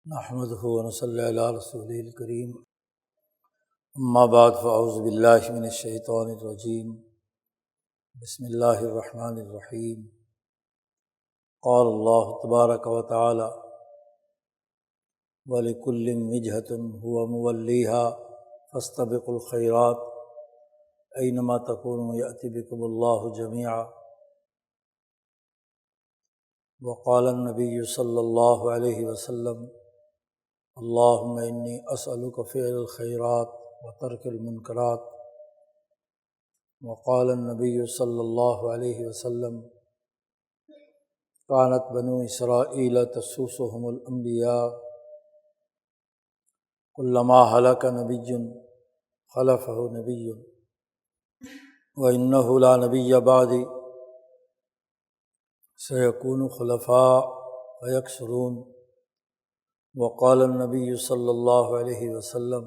نحمدہ ونصلی علی رسولہ الکریم، اما بعد فاعوذ باللہ من الشیطان الرجیم، بسم اللہ الرحمن الرحیم۔ قال اللہ تبارک و تعالی وَلِكُلٍّ وِجْهَةٌ هُوَ مُوَلِّيهَا فَاسْتَبِقُوا الْخَيْرَاتِ أَيْنَمَا تَكُونُوا يَأْتِ بِكُمُ اللَّهُ جَمِيعًا۔ وقال النبی صلی اللہ علیہ وسلم اللہم انی اسألک فعل الخیرات وترک المنکرات۔ وقال النبی صلی اللہ علیہ وسلم کانت بنو اسرائیل تسوسهم الانبیاء کلما ہلک نبی خلفہ نبی وانہ لا نبی بعدی سیکون خلفاء فیکثرون۔ وقال النبی صلی اللہ علیہ وسلم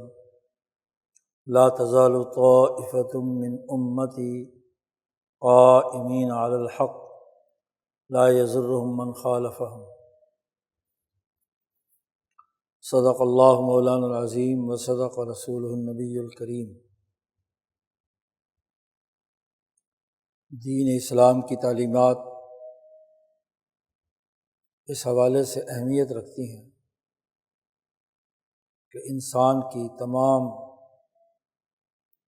لا تزال طائفة من امتی قائمین علی الحق لا یضرهم من خالفهم۔ صدق اللہ مولانا العظیم وصدق رسولہ النبی الکریم۔ دین اسلام کی تعلیمات اس حوالے سے اہمیت رکھتی ہیں کہ انسان کی تمام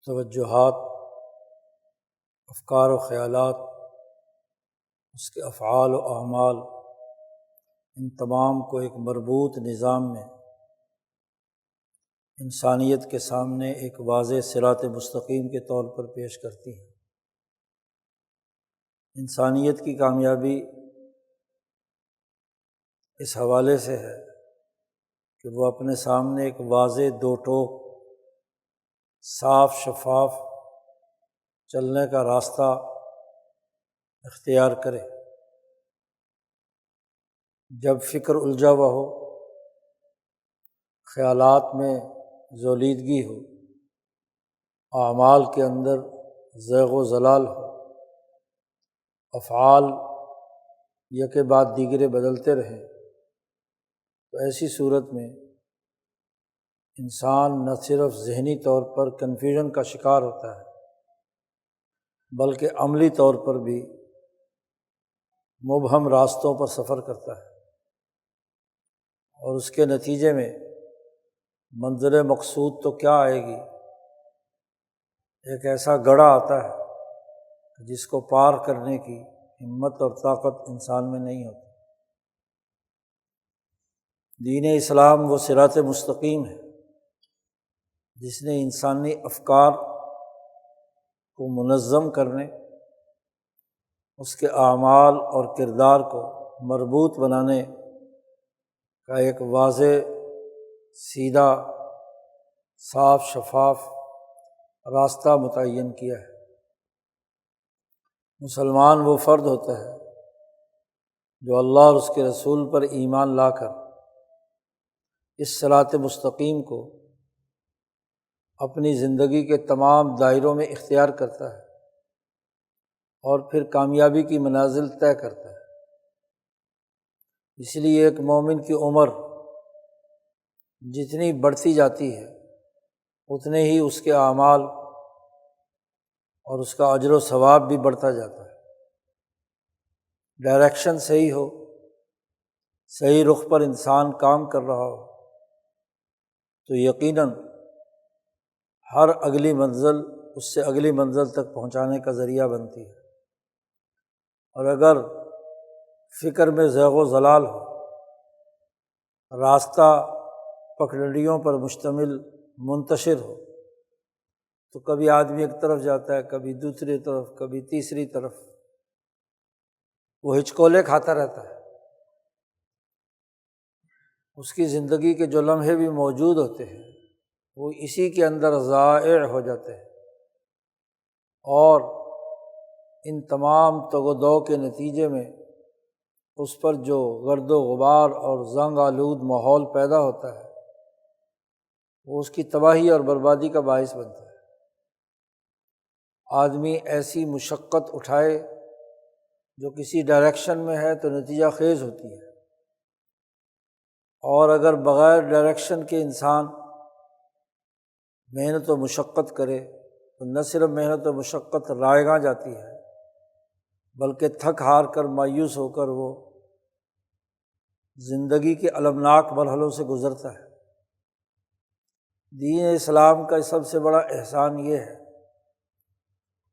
توجہات، افکار و خیالات، اس کے افعال و اعمال، ان تمام کو ایک مربوط نظام میں انسانیت کے سامنے ایک واضح صراط مستقیم کے طور پر پیش کرتی ہیں۔ انسانیت کی کامیابی اس حوالے سے ہے کہ وہ اپنے سامنے ایک واضح دو ٹوک صاف شفاف چلنے کا راستہ اختیار کرے۔ جب فکر الجھا ہوا ہو، خیالات میں ذولیدگی ہو، اعمال کے اندر زیغ و زلال ہو، افعال یکے بعد دیگرے بدلتے رہیں، تو ایسی صورت میں انسان نہ صرف ذہنی طور پر کنفیوژن کا شکار ہوتا ہے بلکہ عملی طور پر بھی مبہم راستوں پر سفر کرتا ہے، اور اس کے نتیجے میں منزل مقصود تو کیا آئے گی، ایک ایسا گڑھا آتا ہے جس کو پار کرنے کی ہمت اور طاقت انسان میں نہیں ہوتی۔ دین اسلام وہ صراط مستقیم ہے جس نے انسانی افکار کو منظم کرنے، اس کے اعمال اور کردار کو مربوط بنانے کا ایک واضح، سیدھا، صاف شفاف راستہ متعین کیا ہے۔ مسلمان وہ فرد ہوتا ہے جو اللہ اور اس کے رسول پر ایمان لا کر اس صراط مستقیم کو اپنی زندگی کے تمام دائروں میں اختیار کرتا ہے اور پھر کامیابی کی منازل طے کرتا ہے۔ اس لیے ایک مومن کی عمر جتنی بڑھتی جاتی ہے اتنے ہی اس کے اعمال اور اس کا اجر و ثواب بھی بڑھتا جاتا ہے۔ ڈائریکشن صحیح ہو، صحیح رخ پر انسان کام کر رہا ہو تو یقیناً ہر اگلی منزل اس سے اگلی منزل تک پہنچانے کا ذریعہ بنتی ہے، اور اگر فکر میں زیغ و زلال ہو، راستہ پگڈنڈیوں پر مشتمل منتشر ہو، تو کبھی آدمی ایک طرف جاتا ہے، کبھی دوسری طرف، کبھی تیسری طرف، وہ ہچکولے کھاتا رہتا ہے۔ اس کی زندگی کے جو لمحے بھی موجود ہوتے ہیں وہ اسی کے اندر ضائع ہو جاتے ہیں، اور ان تمام تگ و دو کے نتیجے میں اس پر جو گرد و غبار اور زنگ آلود ماحول پیدا ہوتا ہے وہ اس کی تباہی اور بربادی کا باعث بنتا ہے۔ آدمی ایسی مشقت اٹھائے جو کسی ڈائریکشن میں ہے تو نتیجہ خیز ہوتی ہے، اور اگر بغیر ڈائریکشن کے انسان محنت و مشقت کرے تو نہ صرف محنت و مشقت رائیگاں جاتی ہے بلکہ تھک ہار کر مایوس ہو کر وہ زندگی کے المناک مرحلوں سے گزرتا ہے۔ دین اسلام کا سب سے بڑا احسان یہ ہے،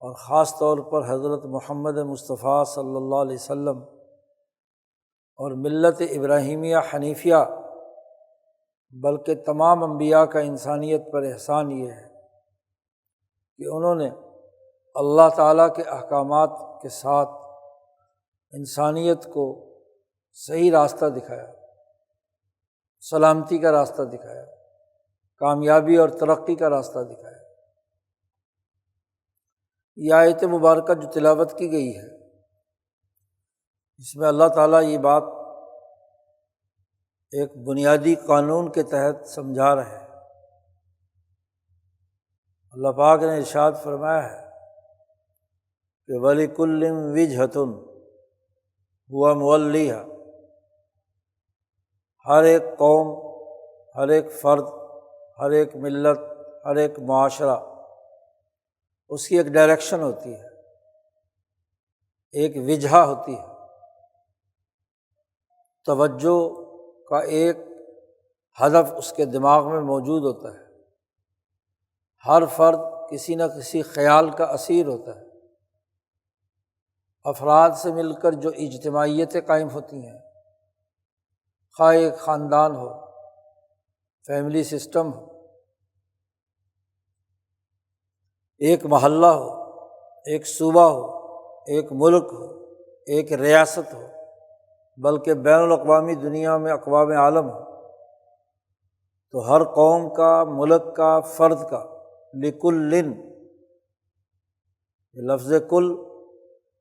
اور خاص طور پر حضرت محمد مصطفیٰ صلی اللہ علیہ وسلم اور ملت ابراہیمیہ حنیفیہ بلکہ تمام انبیاء کا انسانیت پر احسان یہ ہے کہ انہوں نے اللہ تعالیٰ کے احکامات کے ساتھ انسانیت کو صحیح راستہ دکھایا، سلامتی کا راستہ دکھایا، کامیابی اور ترقی کا راستہ دکھایا۔ یہ آیت مبارکہ جو تلاوت کی گئی ہے اس میں اللہ تعالیٰ یہ بات ایک بنیادی قانون کے تحت سمجھا رہے ہیں۔ اللہ پاک نے ارشاد فرمایا ہے کہ وَلِكُلٍّ وِجْهَةٌ هُوَ مُوَلِّيهَا، ہر ایک قوم، ہر ایک فرد، ہر ایک ملت، ہر ایک معاشرہ، اس کی ایک ڈائریکشن ہوتی ہے، ایک وجہہ ہوتی ہے، توجہ کا ایک ہدف اس کے دماغ میں موجود ہوتا ہے۔ ہر فرد کسی نہ کسی خیال کا اسیر ہوتا ہے۔ افراد سے مل کر جو اجتماعیتیں قائم ہوتی ہیں، خواہ ایک خاندان ہو، فیملی سسٹم ہو، ایک محلہ ہو، ایک صوبہ ہو، ایک ملک ہو، ایک ریاست ہو، بلکہ بین الاقوامی دنیا میں اقوام عالم ہو، تو ہر قوم کا، ملک کا، فرد کا لِكُلٍّ، یہ لفظ کل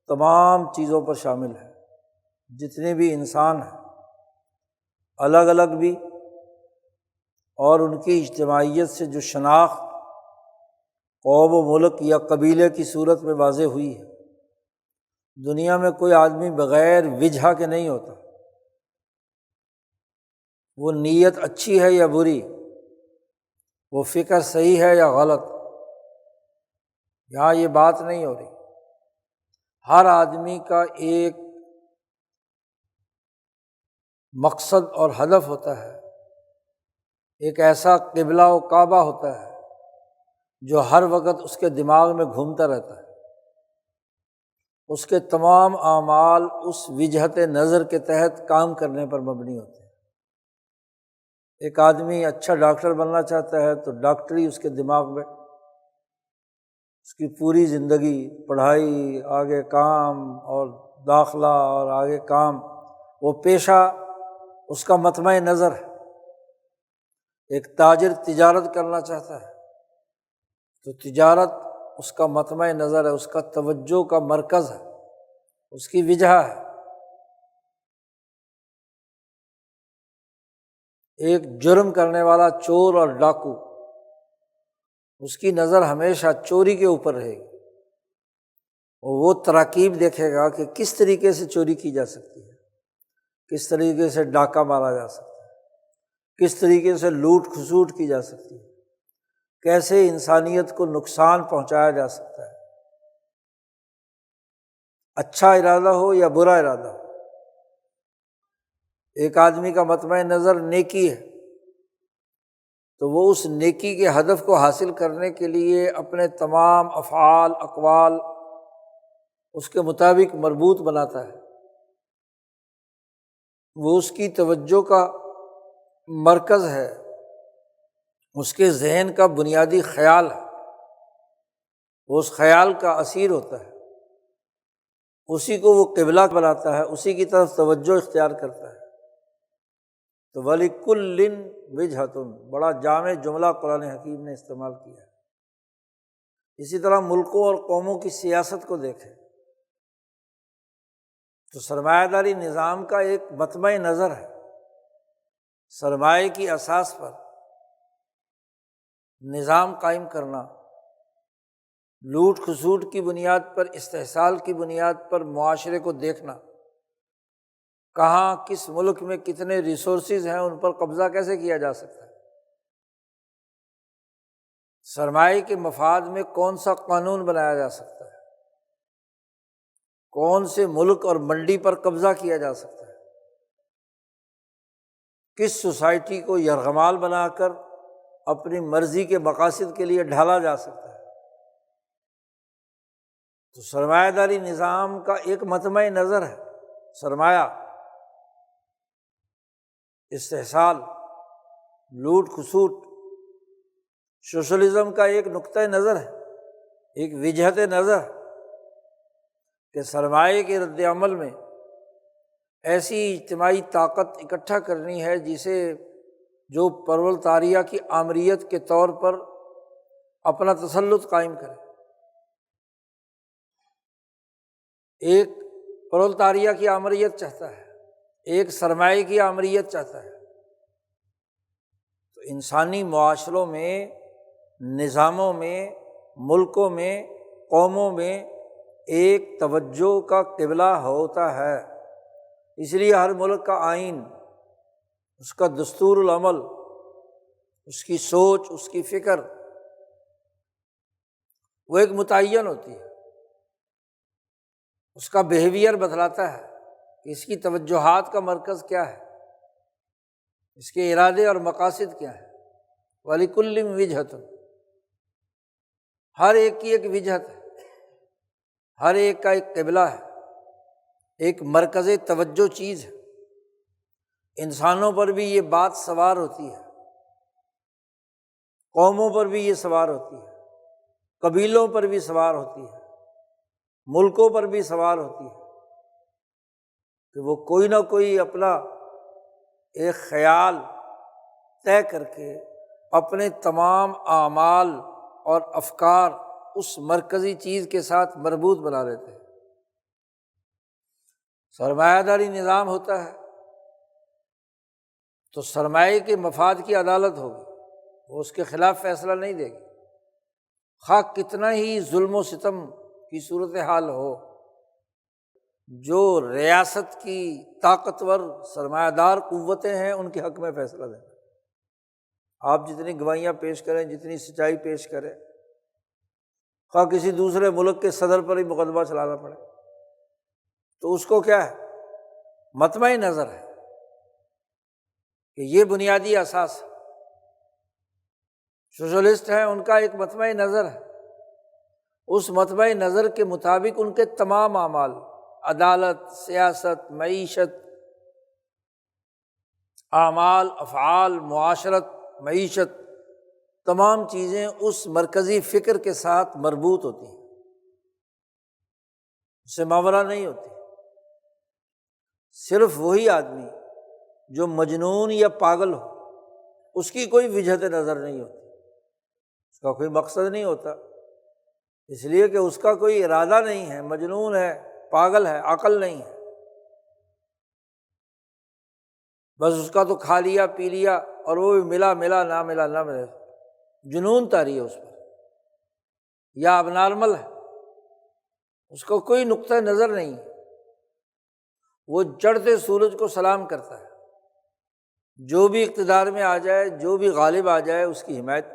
تمام چیزوں پر شامل ہے۔ جتنے بھی انسان ہیں الگ الگ بھی، اور ان کی اجتماعیت سے جو شناخت قوم و ملک یا قبیلے کی صورت میں واضح ہوئی ہے، دنیا میں کوئی آدمی بغیر وجہ کے نہیں ہوتا۔ وہ نیت اچھی ہے یا بری، وہ فکر صحیح ہے یا غلط، یہاں یہ بات نہیں ہو رہی۔ ہر آدمی کا ایک مقصد اور ہدف ہوتا ہے، ایک ایسا قبلہ و کعبہ ہوتا ہے جو ہر وقت اس کے دماغ میں گھومتا رہتا ہے۔ اس کے تمام اعمال اس وجہت نظر کے تحت کام کرنے پر مبنی ہوتے ہیں۔ ایک آدمی اچھا ڈاکٹر بننا چاہتا ہے تو ڈاکٹری اس کے دماغ میں، اس کی پوری زندگی پڑھائی، آگے کام اور داخلہ اور آگے کام، وہ پیشہ اس کا مطمع نظر ہے۔ ایک تاجر تجارت کرنا چاہتا ہے تو تجارت اس کا مطمع نظر ہے، اس کا توجہ کا مرکز ہے، اس کی وجہ ہے۔ ایک جرم کرنے والا چور اور ڈاکو، اس کی نظر ہمیشہ چوری کے اوپر رہے گی، اور وہ تراکیب دیکھے گا کہ کس طریقے سے چوری کی جا سکتی ہے، کس طریقے سے ڈاکہ مارا جا سکتا ہے، کس طریقے سے لوٹ کھسوٹ کی جا سکتی ہے، کیسے انسانیت کو نقصان پہنچایا جا سکتا ہے، اچھا ارادہ ہو یا برا ارادہ ہو۔ ایک آدمی کا مطمع نظر نیکی ہے تو وہ اس نیکی کے ہدف کو حاصل کرنے کے لیے اپنے تمام افعال، اقوال اس کے مطابق مربوط بناتا ہے۔ وہ اس کی توجہ کا مرکز ہے، اس کے ذہن کا بنیادی خیال ہے، وہ اس خیال کا اسیر ہوتا ہے، اسی کو وہ قبلہ بناتا ہے، اسی کی طرف توجہ اختیار کرتا ہے۔ تو وَلِكُلٍّ وِجْهَةٌ بڑا جامع جملہ قرآن حکیم نے استعمال کیا ہے۔ اسی طرح ملکوں اور قوموں کی سیاست کو دیکھیں تو سرمایہ داری نظام کا ایک مطمع نظر ہے، سرمایہ کی اساس پر نظام قائم کرنا، لوٹ کھسوٹ کی بنیاد پر، استحصال کی بنیاد پر معاشرے کو دیکھنا، کہاں کس ملک میں کتنے ریسورسز ہیں ان پر قبضہ کیسے کیا جا سکتا ہے، سرمایہ کے مفاد میں کون سا قانون بنایا جا سکتا ہے، کون سے ملک اور منڈی پر قبضہ کیا جا سکتا ہے، کس سوسائٹی کو یرغمال بنا کر اپنی مرضی کے مقاصد کے لیے ڈھالا جا سکتا ہے۔ تو سرمایہ داری نظام کا ایک مطمع نظر ہے سرمایہ، استحصال، لوٹ کھسوٹ، سوشلزم کا ایک نقطۂ نظر ہے، ایک وجہت نظر کہ سرمایہ کے رد عمل میں ایسی اجتماعی طاقت اکٹھا کرنی ہے جسے جو پرولتاریہ کی آمریت کے طور پر اپنا تسلط قائم کرے۔ ایک پرولتاریہ کی آمریت چاہتا ہے، ایک سرمایہ کی آمریت چاہتا ہے۔ تو انسانی معاشروں میں، نظاموں میں، ملکوں میں، قوموں میں ایک توجہ کا قبلہ ہوتا ہے۔ اس لیے ہر ملک کا آئین، اس کا دستور العمل، اس کی سوچ، اس کی فکر، وہ ایک متعین ہوتی ہے، اس کا بیہیویئر بتلاتا ہے کہ اس کی توجہات کا مرکز کیا ہے، اس کے ارادے اور مقاصد کیا ہیں۔ وَلِكُلٍّ وِجْهَةٌ، ہر ایک کی ایک وجہت ہے، ہر ایک کا ایک قبلہ ہے، ایک مرکز توجہ چیز ہے۔ انسانوں پر بھی یہ بات سوار ہوتی ہے، قوموں پر بھی یہ سوار ہوتی ہے، قبیلوں پر بھی سوار ہوتی ہے، ملکوں پر بھی سوار ہوتی ہے کہ وہ کوئی نہ کوئی اپنا ایک خیال طے کر کے اپنے تمام اعمال اور افکار اس مرکزی چیز کے ساتھ مربوط بنا لیتے ہیں۔ سرمایہ داری نظام ہوتا ہے تو سرمایہ کے مفاد کی عدالت ہوگی، وہ اس کے خلاف فیصلہ نہیں دے گی، خواہ کتنا ہی ظلم و ستم کی صورتحال ہو۔ جو ریاست کی طاقتور سرمایہ دار قوتیں ہیں ان کے حق میں فیصلہ دیں، آپ جتنی گواہیاں پیش کریں، جتنی سچائی پیش کریں، خواہ کسی دوسرے ملک کے صدر پر ہی مقدمہ چلانا پڑے، تو اس کو کیا ہے، مطمع نظر ہے کہ یہ بنیادی اساس ہے۔ سوشلسٹ ہیں، ان کا ایک مطمع نظر ہے، اس مطمع نظر کے مطابق ان کے تمام اعمال، عدالت، سیاست، معیشت، اعمال، افعال، معاشرت، معیشت، تمام چیزیں اس مرکزی فکر کے ساتھ مربوط ہوتی ہیں، اس سے ماورا نہیں ہوتی۔ صرف وہی آدمی جو مجنون یا پاگل ہو، اس کی کوئی وجہت نظر نہیں ہوتی، اس کا کوئی مقصد نہیں ہوتا، اس لیے کہ اس کا کوئی ارادہ نہیں ہے، مجنون ہے، پاگل ہے، عقل نہیں ہے، بس اس کا تو کھا لیا پی لیا اور وہ بھی ملا ملا نہ ملا نہ ملا، جنون طاری ہے اس پر، یا اب نارمل ہے، اس کو کوئی نقطہ نظر نہیں ہے، وہ چڑھتے سورج کو سلام کرتا ہے، جو بھی اقتدار میں آ جائے، جو بھی غالب آ جائے اس کی حمایت،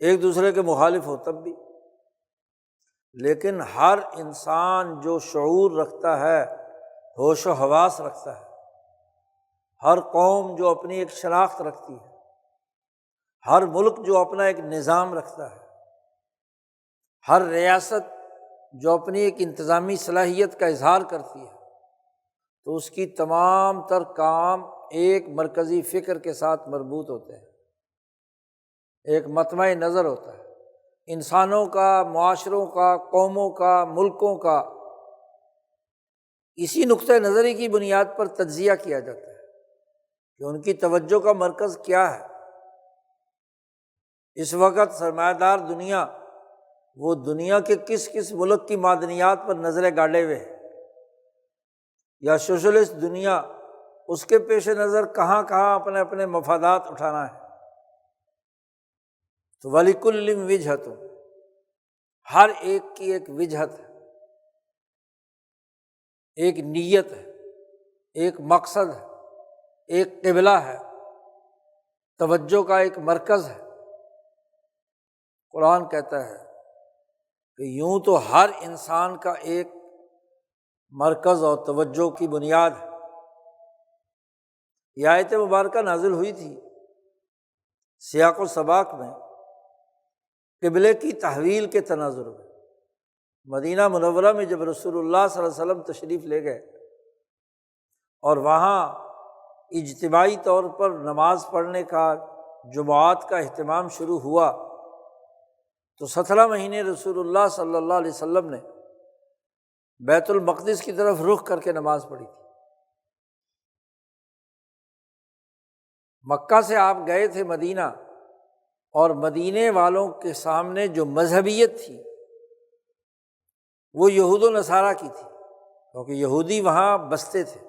ایک دوسرے کے مخالف ہو تب بھی۔ لیکن ہر انسان جو شعور رکھتا ہے، ہوش و حواس رکھتا ہے، ہر قوم جو اپنی ایک شناخت رکھتی ہے، ہر ملک جو اپنا ایک نظام رکھتا ہے، ہر ریاست جو اپنی ایک انتظامی صلاحیت کا اظہار کرتی ہے، تو اس کی تمام تر کام ایک مرکزی فکر کے ساتھ مربوط ہوتے ہیں، ایک مطمع نظر ہوتا ہے۔ انسانوں کا، معاشروں کا، قوموں کا، ملکوں کا اسی نقطۂ نظری کی بنیاد پر تجزیہ کیا جاتا ہے کہ ان کی توجہ کا مرکز کیا ہے۔ اس وقت سرمایہ دار دنیا، وہ دنیا کے کس کس ملک کی معدنیات پر نظریں گاڑے ہوئے ہے، یا سوشلسٹ دنیا، اس کے پیش نظر کہاں کہاں اپنے اپنے مفادات اٹھانا ہے۔ تو وَلِكُلٍّ وِجْهَةٌ، ہر ایک کی ایک وجہت ہے، ایک نیت ہے، ایک مقصد ہے، ایک قبلہ ہے، توجہ کا ایک مرکز ہے۔ قرآن کہتا ہے کہ یوں تو ہر انسان کا ایک مرکز اور توجہ کی بنیاد ہے۔ یہ آیت مبارکہ نازل ہوئی تھی سیاق و سباق میں قبلے کی تحویل کے تناظر میں۔ مدینہ منورہ میں جب رسول اللہ صلی اللہ علیہ وسلم تشریف لے گئے اور وہاں اجتماعی طور پر نماز پڑھنے کا، جمعات کا اہتمام شروع ہوا، تو 17 مہینے رسول اللہ صلی اللہ علیہ وسلم نے بیت المقدس کی طرف رخ کر کے نماز پڑھی تھی۔ مکہ سے آپ گئے تھے مدینہ، اور مدینے والوں کے سامنے جو مذہبیت تھی وہ یہود و نصارہ کی تھی، کیونکہ یہودی وہاں بستے تھے۔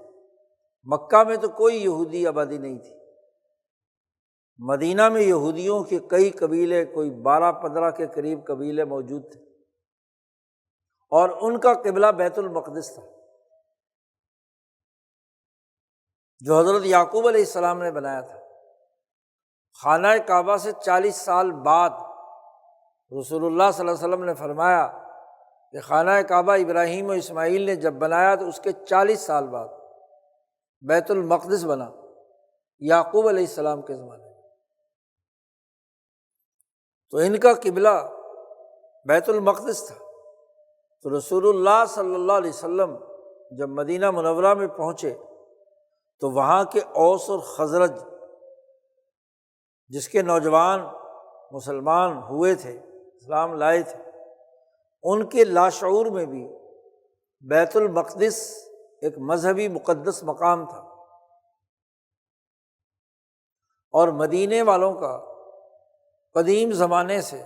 مکہ میں تو کوئی یہودی آبادی نہیں تھی، مدینہ میں یہودیوں کے کئی قبیلے، کوئی 12-15 کے قریب قبیلے موجود تھے، اور ان کا قبلہ بیت المقدس تھا جو حضرت یعقوب علیہ السلام نے بنایا تھا۔ خانہ کعبہ سے 40 سال بعد رسول اللہ صلی اللہ علیہ وسلم نے فرمایا کہ خانہ کعبہ ابراہیم و اسماعیل نے جب بنایا تو اس کے 40 سال بعد بیت المقدس بنا، یعقوب علیہ السلام کے زمانے میں۔ تو ان کا قبلہ بیت المقدس تھا۔ تو رسول اللہ صلی اللہ علیہ وسلم جب مدینہ منورہ میں پہنچے تو وہاں کے اوس اور خزرج، جس کے نوجوان مسلمان ہوئے تھے، اسلام لائے تھے، ان کے لاشعور میں بھی بیت المقدس ایک مذہبی مقدس مقام تھا، اور مدینے والوں کا قدیم زمانے سے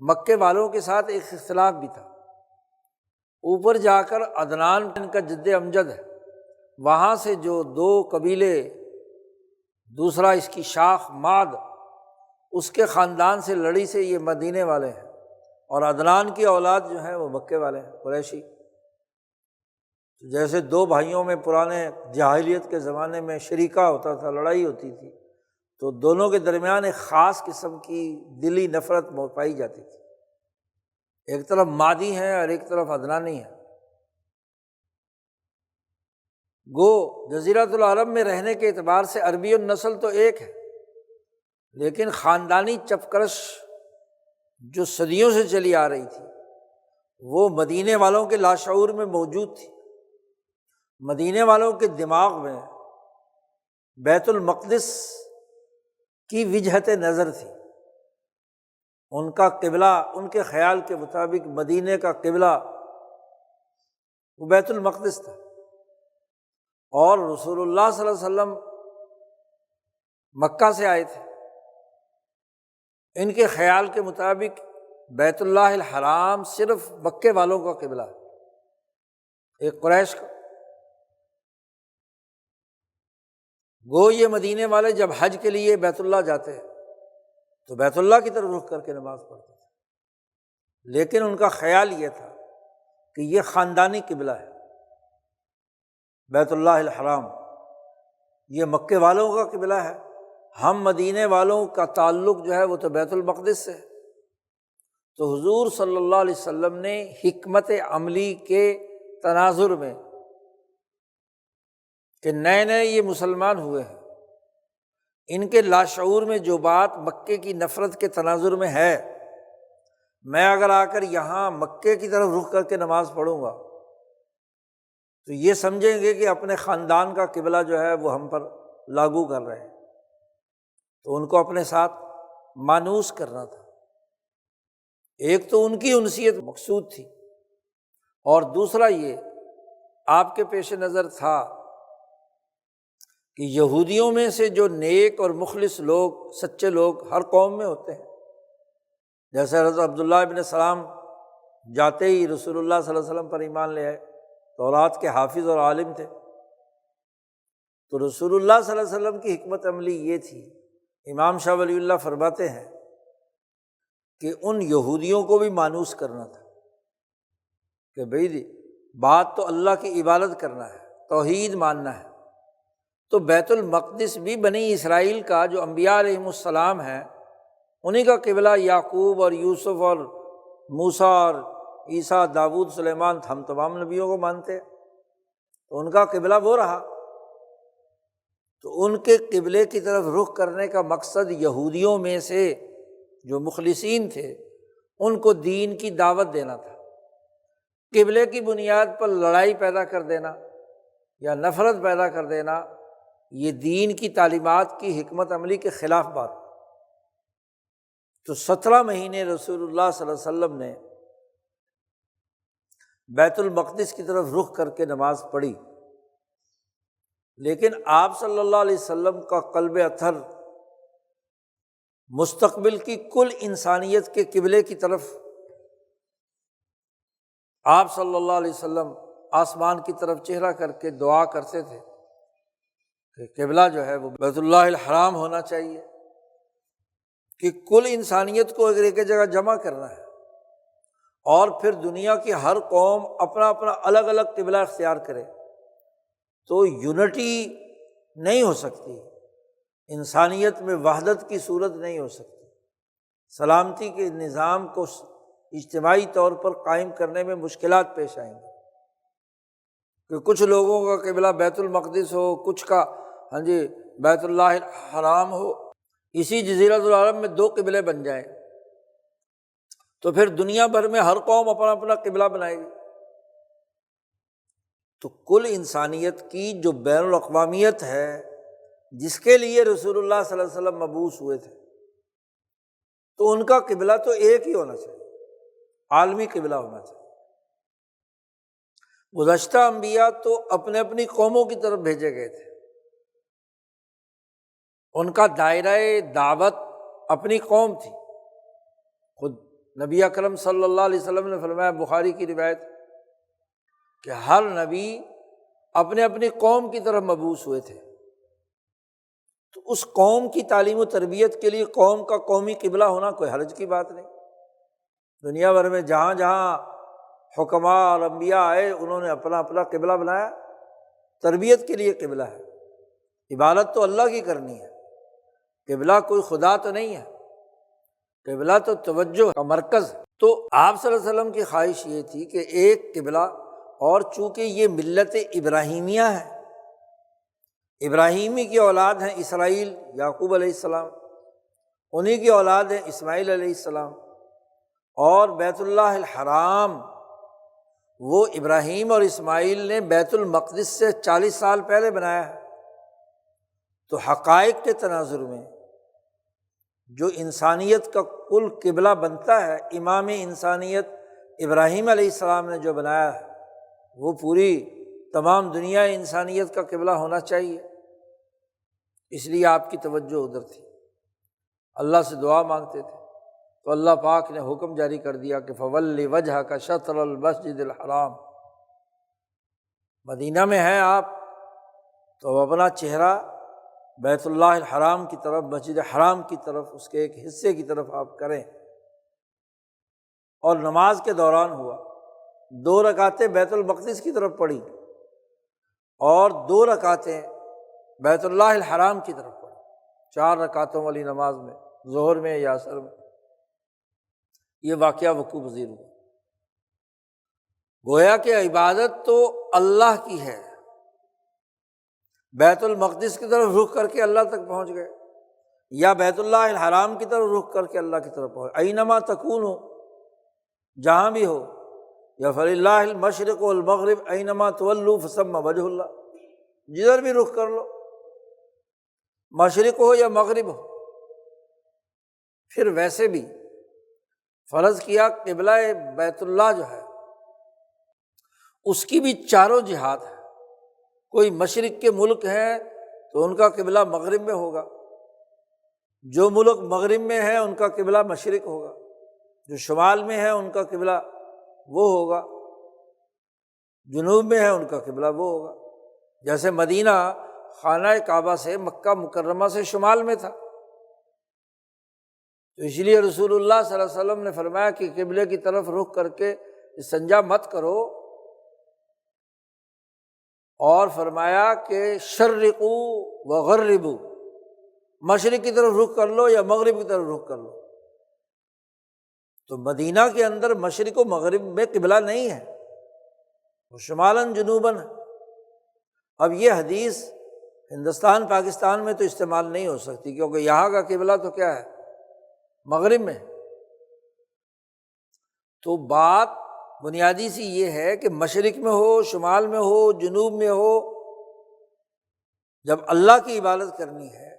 مکے والوں کے ساتھ ایک اختلاف بھی تھا۔ اوپر جا کر عدنان ان کا جد امجد ہے، وہاں سے جو 2 قبیلے، دوسرا اس کی شاخ ماد، اس کے خاندان سے لڑی سے یہ مدینے والے ہیں، اور عدنان کی اولاد جو ہیں وہ مکے والے ہیں، قریشی۔ جیسے 2 بھائیوں میں پرانے جاہلیت کے زمانے میں شریکہ ہوتا تھا، لڑائی ہوتی تھی، تو دونوں کے درمیان ایک خاص قسم کی دلی نفرت پائی جاتی تھی، ایک طرف مادی ہیں اور ایک طرف عدنانی ہیں۔ گو جزیرۃ العرب میں رہنے کے اعتبار سے عربی النسل تو ایک ہے، لیکن خاندانی چپکرش جو صدیوں سے چلی آ رہی تھی وہ مدینے والوں کے لاشعور میں موجود تھی۔ مدینے والوں کے دماغ میں بیت المقدس کی وجہت نظر تھی، ان کا قبلہ، ان کے خیال کے مطابق مدینے کا قبلہ وہ بیت المقدس تھا، اور رسول اللہ صلی اللہ علیہ وسلم مکہ سے آئے تھے، ان کے خیال کے مطابق بیت اللہ الحرام صرف مکے والوں کا قبلہ ہے، ایک قریش کا۔ گو یہ مدینے والے جب حج کے لیے بیت اللہ جاتے ہیں تو بیت اللہ کی طرف رخ کر کے نماز پڑھتے تھے، لیکن ان کا خیال یہ تھا کہ یہ خاندانی قبلہ ہے، بیت اللہ الحرام یہ مکے والوں کا قبلہ ہے، ہم مدینے والوں کا تعلق جو ہے وہ تو بیت المقدس سے ہے۔ تو حضور صلی اللہ علیہ وسلم نے حکمت عملی کے تناظر میں کہ نئے نئے یہ مسلمان ہوئے ہیں، ان کے لاشعور میں جو بات مکے کی نفرت کے تناظر میں ہے، میں اگر آ کر یہاں مکے کی طرف رخ کر کے نماز پڑھوں گا تو یہ سمجھیں گے کہ اپنے خاندان کا قبلہ جو ہے وہ ہم پر لاگو کر رہے ہیں، تو ان کو اپنے ساتھ مانوس کرنا تھا۔ ایک تو ان کی انسیت مقصود تھی، اور دوسرا یہ آپ کے پیش نظر تھا کہ یہودیوں میں سے جو نیک اور مخلص لوگ، سچے لوگ ہر قوم میں ہوتے ہیں، جیسے حضرت عبداللہ ابن سلام جاتے ہی رسول اللہ صلی اللہ علیہ وسلم پر ایمان لے آئے، تورات کے حافظ اور عالم تھے، تو رسول اللہ صلی اللہ علیہ وسلم کی حکمت عملی یہ تھی، امام شاہ ولی اللہ فرماتے ہیں کہ ان یہودیوں کو بھی مانوس کرنا تھا کہ بھئی بات تو اللہ کی عبادت کرنا ہے، توحید ماننا ہے، تو بیت المقدس بھی بنی اسرائیل کا جو انبیاء علیہم السلام ہیں انہیں کا قبلہ یعقوب اور یوسف اور موسیٰ اور عیسیٰ، داؤد، سلیمان، ہم تمام نبیوں کو مانتے ہیں، تو ان کا قبلہ وہ رہا۔ تو ان کے قبلے کی طرف رخ کرنے کا مقصد یہودیوں میں سے جو مخلصین تھے ان کو دین کی دعوت دینا تھا۔ قبلے کی بنیاد پر لڑائی پیدا کر دینا یا نفرت پیدا کر دینا، یہ دین کی تعلیمات کی حکمت عملی کے خلاف بات۔ تو 17 مہینے رسول اللہ صلی اللہ علیہ وسلم نے بیت المقدس کی طرف رخ کر کے نماز پڑھی، لیکن آپ صلی اللہ علیہ وسلم کا قلب اطہر مستقبل کی کل انسانیت کے قبلے کی طرف، آپ صلی اللہ علیہ وسلم آسمان کی طرف چہرہ کر کے دعا کرتے تھے کہ قبلہ جو ہے وہ بیت اللہ الحرام ہونا چاہیے، کہ کل انسانیت کو ایک جگہ جمع کرنا ہے، اور پھر دنیا کی ہر قوم اپنا اپنا الگ الگ قبلہ اختیار کرے تو یونٹی نہیں ہو سکتی، انسانیت میں وحدت کی صورت نہیں ہو سکتی، سلامتی کے نظام کو اجتماعی طور پر قائم کرنے میں مشکلات پیش آئیں گی، کہ کچھ لوگوں کا قبلہ بیت المقدس ہو، کچھ کا بیت اللہ الحرام ہو، اسی جزیرۃ العرب میں 2 قبلے بن جائیں تو پھر دنیا بھر میں ہر قوم اپنا اپنا قبلہ بنائے گی۔ تو کل انسانیت کی جو بین الاقوامیت ہے جس کے لیے رسول اللہ صلی اللہ علیہ وسلم مبعوث ہوئے تھے، تو ان کا قبلہ تو ایک ہی ہونا چاہیے، عالمی قبلہ ہونا چاہیے۔ گزشتہ انبیاء تو اپنے اپنی قوموں کی طرف بھیجے گئے تھے، ان کا دائرہ دعوت اپنی قوم تھی۔ خود نبی اکرم صلی اللہ علیہ وسلم نے فرمایا، بخاری کی روایت، کہ ہر نبی اپنے اپنی قوم کی طرف مبعوث ہوئے تھے، تو اس قوم کی تعلیم و تربیت کے لیے قوم کا قومی قبلہ ہونا کوئی حرج کی بات نہیں۔ دنیا بھر میں جہاں جہاں حکماء اور انبیاء آئے انہوں نے اپنا اپنا قبلہ بنایا، تربیت کے لیے قبلہ ہے، عبادت تو اللہ کی کرنی ہے، قبلہ کوئی خدا تو نہیں ہے، قبلہ تو توجہ کا مرکز ہے۔ تو آپ صلی اللہ علیہ وسلم کی خواہش یہ تھی کہ ایک قبلہ، اور چونکہ یہ ملت ابراہیمیہ ہے، ابراہیمی کی اولاد ہیں اسرائیل، یعقوب علیہ السلام، انہی کی اولاد ہیں اسماعیل علیہ السلام، اور بیت اللہ الحرام وہ ابراہیم اور اسماعیل نے بیت المقدس سے 40 سال پہلے بنایا ہے۔ تو حقائق کے تناظر میں جو انسانیت کا کل قبلہ بنتا ہے، امام انسانیت ابراہیم علیہ السلام نے جو بنایا ہے، وہ پوری تمام دنیا انسانیت کا قبلہ ہونا چاہیے۔ اس لیے آپ کی توجہ ادھر تھی، اللہ سے دعا مانگتے تھے، تو اللہ پاک نے حکم جاری کر دیا کہ فَوَلِّ وَجْهَكَ شَطْرَ الْمَسْجِدِ الْحَرَامِ، مدینہ میں ہیں آپ تو اپنا چہرہ بیت اللہ الحرام کی طرف، مسجد حرام کی طرف، اس کے ایک حصے کی طرف آپ کریں۔ اور نماز کے دوران ہوا 2 رکعتیں بیت المقدس کی طرف پڑھی اور 2 رکعتیں بیت اللہ الحرام کی طرف پڑھی، 4 رکعتوں والی نماز میں، ظہر میں یا عصر میں۔ یہ واقعہ وقوع پذیر ہوا، گویا کہ عبادت تو اللہ کی ہے، بیت المقدس کی طرف رخ کر کے اللہ تک پہنچ گئے، یا بیت اللہ الحرام کی طرف رخ کر کے اللہ کی طرف پہنچ، اینما تکونوا، جہاں بھی ہو، یا فللہ المشرق والمغرب اینما تولوا فثم وجہ اللہ، جدھر بھی رخ کر لو، مشرق ہو یا مغرب ہو۔ پھر ویسے بھی فرض کیا قبلہ بیت اللہ جو ہے اس کی بھی چاروں جہات ہے، کوئی مشرق کے ملک ہیں تو ان کا قبلہ مغرب میں ہوگا، جو ملک مغرب میں ہے ان کا قبلہ مشرق ہوگا، جو شمال میں ہے ان کا قبلہ وہ ہوگا، جنوب میں ہے ان کا قبلہ وہ ہوگا۔ جیسے مدینہ خانہ کعبہ سے مکہ مکرمہ سے شمال میں تھا، تو اس لیے رسول اللہ صلی اللہ علیہ وسلم نے فرمایا کہ قبلے کی طرف رخ کر کے استنجا مت کرو، اور فرمایا کہ شرقو وغربو، مشرق کی طرف رخ کر لو یا مغرب کی طرف رخ کر لو۔ تو مدینہ کے اندر مشرق و مغرب میں قبلہ نہیں ہے، وہ شمالاً جنوباً ہے۔ اب یہ حدیث ہندوستان پاکستان میں تو استعمال نہیں ہو سکتی، کیونکہ یہاں کا قبلہ تو کیا ہے، مغرب میں۔ تو بات بنیادی سی یہ ہے کہ مشرق میں ہو، شمال میں ہو، جنوب میں ہو، جب اللہ کی عبادت کرنی ہے،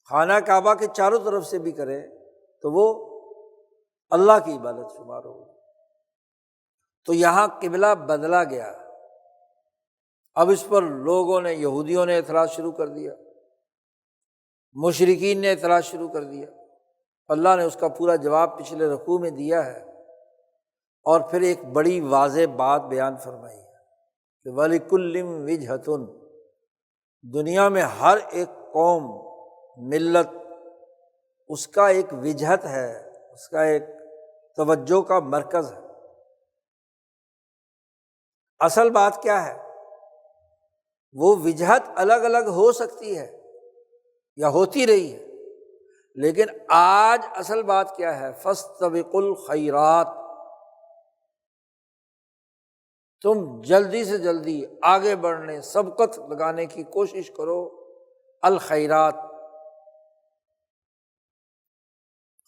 خانہ کعبہ کے چاروں طرف سے بھی کرے تو وہ اللہ کی عبادت شمار ہوگی۔ تو یہاں قبلہ بدلا گیا۔ اب اس پر لوگوں نے، یہودیوں نے اعتراض شروع کر دیا، مشرکین نے اعتراض شروع کر دیا۔ اللہ نے اس کا پورا جواب پچھلے رکوع میں دیا ہے، اور پھر ایک بڑی واضح بات بیان فرمائی ہے کہ وَلِكُلٍّ وِجْهَةٌ، دنیا میں ہر ایک قوم، ملت، اس کا ایک وجہت ہے، اس کا ایک توجہ کا مرکز ہے۔ اصل بات کیا ہے؟ وہ وجہت الگ الگ ہو سکتی ہے یا ہوتی رہی ہے، لیکن آج اصل بات کیا ہے؟ فاستبقوا الخیرات، تم جلدی سے جلدی آگے بڑھنے، سبقت لگانے کی کوشش کرو، الخیرات،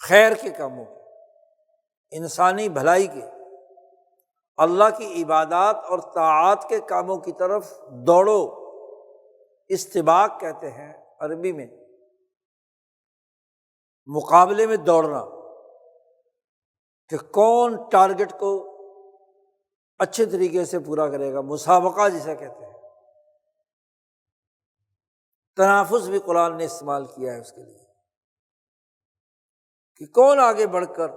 خیر کے کاموں، انسانی بھلائی کے، اللہ کی عبادات اور طاعات کے کاموں کی طرف دوڑو۔ استباق کہتے ہیں عربی میں، مقابلے میں دوڑنا، کہ کون ٹارگٹ کو اچھے طریقے سے پورا کرے گا، مسابقہ جسے کہتے ہیں۔ تنافس بھی قرآن نے استعمال کیا ہے اس کے لیے، کہ کون آگے بڑھ کر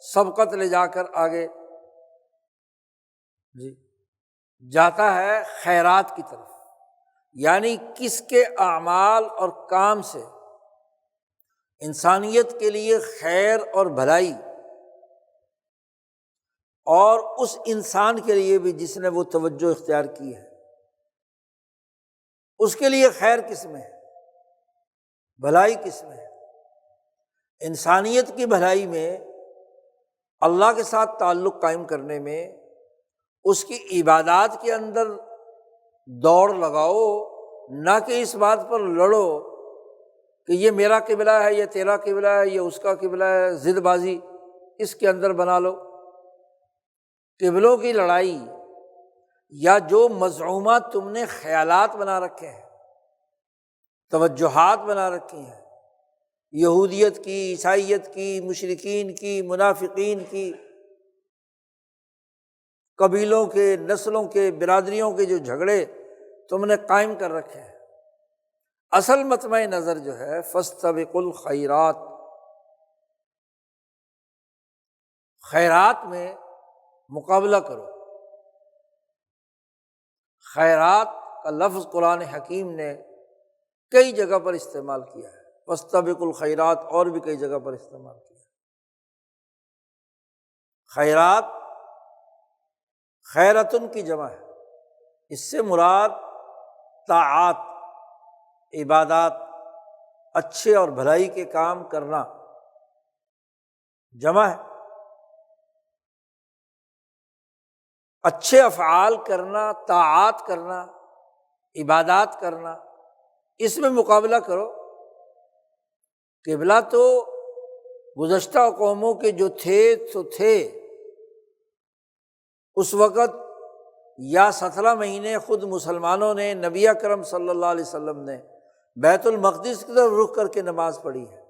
سبقت لے جا کر آگے جاتا ہے خیرات کی طرف، یعنی کس کے اعمال اور کام سے انسانیت کے لیے خیر اور بھلائی، اور اس انسان کے لیے بھی جس نے وہ توجہ اختیار کی ہے، اس کے لیے خیر کس میں ہے، بھلائی کس میں ہے۔ انسانیت کی بھلائی میں، اللہ کے ساتھ تعلق قائم کرنے میں، اس کی عبادات کے اندر دوڑ لگاؤ، نہ کہ اس بات پر لڑو کہ یہ میرا قبلہ ہے، یہ تیرا قبلہ ہے، یہ اس کا قبلہ ہے، ضد بازی اس کے اندر بنا لو۔ قبلوں کی لڑائی یا جو مزعومہ تم نے خیالات بنا رکھے ہیں، توجہات بنا رکھی ہیں، یہودیت کی، عیسائیت کی، مشرکین کی، منافقین کی، قبیلوں کے، نسلوں کے، برادریوں کے جو جھگڑے تم نے قائم کر رکھے ہیں، اصل مطمع نظر جو ہے فاستبقوا الخیرات، خیرات میں مقابلہ کرو۔ خیرات کا لفظ قرآن حکیم نے کئی جگہ پر استعمال کیا ہے، فاستبقوا الخیرات اور بھی کئی جگہ پر استعمال کیا ہے۔ خیرات خیرتن کی جمع ہے، اس سے مراد طاعات، عبادات، اچھے اور بھلائی کے کام کرنا جمع ہے۔ اچھے افعال کرنا، طاعات کرنا، عبادات کرنا، اس میں مقابلہ کرو۔ قبلہ تو گزشتہ قوموں کے جو تھے تو تھے، اس وقت یا 17 مہینے خود مسلمانوں نے، نبی اکرم صلی اللہ علیہ وسلم نے بیت المقدس کی طرف رخ کر کے نماز پڑھی ہے،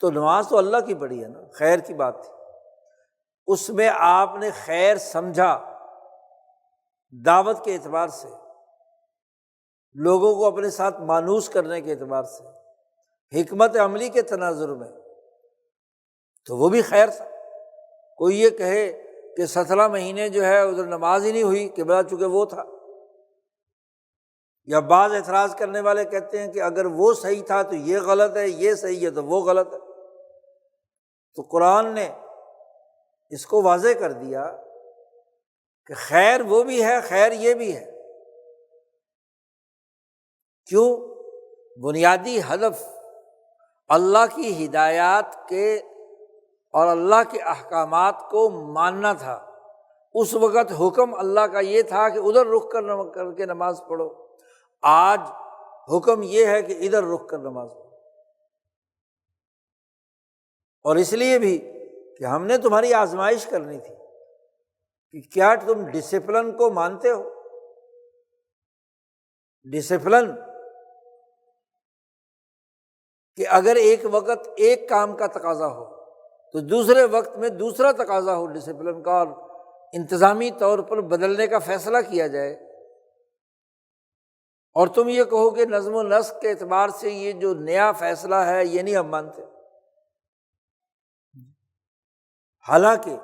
تو نماز تو اللہ کی پڑھی ہے نا، خیر کی بات تھی۔ اس میں آپ نے خیر سمجھا، دعوت کے اعتبار سے، لوگوں کو اپنے ساتھ مانوس کرنے کے اعتبار سے، حکمت عملی کے تناظر میں، تو وہ بھی خیر تھا۔ کوئی یہ کہے کہ 17 مہینے جو ہے ادھر نماز ہی نہیں ہوئی، قبلہ چونکہ وہ تھا، یا بعض اعتراض کرنے والے کہتے ہیں کہ اگر وہ صحیح تھا تو یہ غلط ہے، یہ صحیح ہے تو وہ غلط ہے۔ تو قرآن نے اس کو واضح کر دیا کہ خیر وہ بھی ہے، خیر یہ بھی ہے۔ کیوں؟ بنیادی ہدف اللہ کی ہدایات کے اور اللہ کے احکامات کو ماننا تھا۔ اس وقت حکم اللہ کا یہ تھا کہ ادھر رخ کر کے نماز پڑھو، آج حکم یہ ہے کہ ادھر رخ کر نماز پڑھو۔ اور اس لیے بھی کہ ہم نے تمہاری آزمائش کرنی تھی کہ کیا تم ڈسپلن کو مانتے ہو۔ ڈسپلن کہ اگر ایک وقت ایک کام کا تقاضا ہو تو دوسرے وقت میں دوسرا تقاضا ہو ڈسپلن کا، اور انتظامی طور پر بدلنے کا فیصلہ کیا جائے، اور تم یہ کہو کہ نظم و نسق کے اعتبار سے یہ جو نیا فیصلہ ہے یہ نہیں ہم مانتے۔ حالانکہ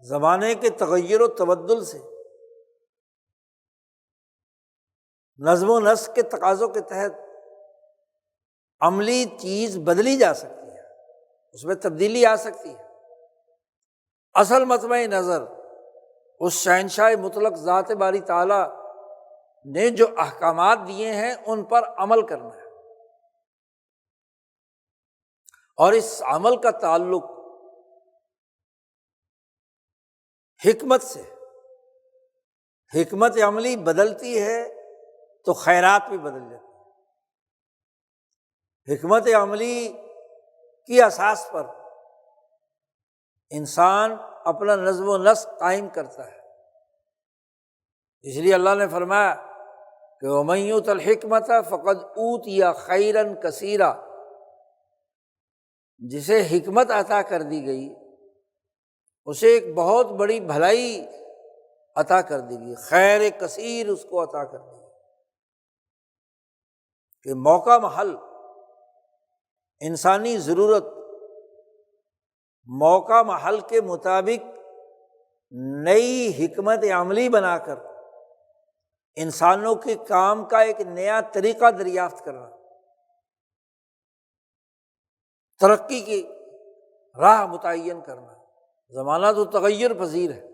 زمانے کے تغیر و تبدل سے نظم و نسق کے تقاضوں کے تحت عملی چیز بدلی جا سکتی ہے، اس میں تبدیلی آ سکتی ہے۔ اصل مطمع نظر اس شہنشاہ مطلق ذات باری تعالیٰ نے جو احکامات دیے ہیں ان پر عمل کرنا ہے، اور اس عمل کا تعلق حکمت سے۔ حکمت عملی بدلتی ہے تو خیرات بھی بدل جاتی ہے۔ حکمت عملی کی اساس پر انسان اپنا نظم و نسق قائم کرتا ہے۔ اس لیے اللہ نے فرمایا کہ وَمَن یُؤْتَ الْحِکْمَةَ فَقَدْ أُوتِیَ خَیْرًا کثیرا، جسے حکمت عطا کر دی گئی اسے ایک بہت بڑی بھلائی عطا کر دی گئی، خیر کثیر اس کو عطا کر دی گئی، کہ موقع محل انسانی ضرورت موقع محل کے مطابق نئی حکمت عملی بنا کر انسانوں کے کام کا ایک نیا طریقہ دریافت کرنا، ترقی کی راہ متعین کرنا۔ زمانہ تو تغیر پذیر ہے،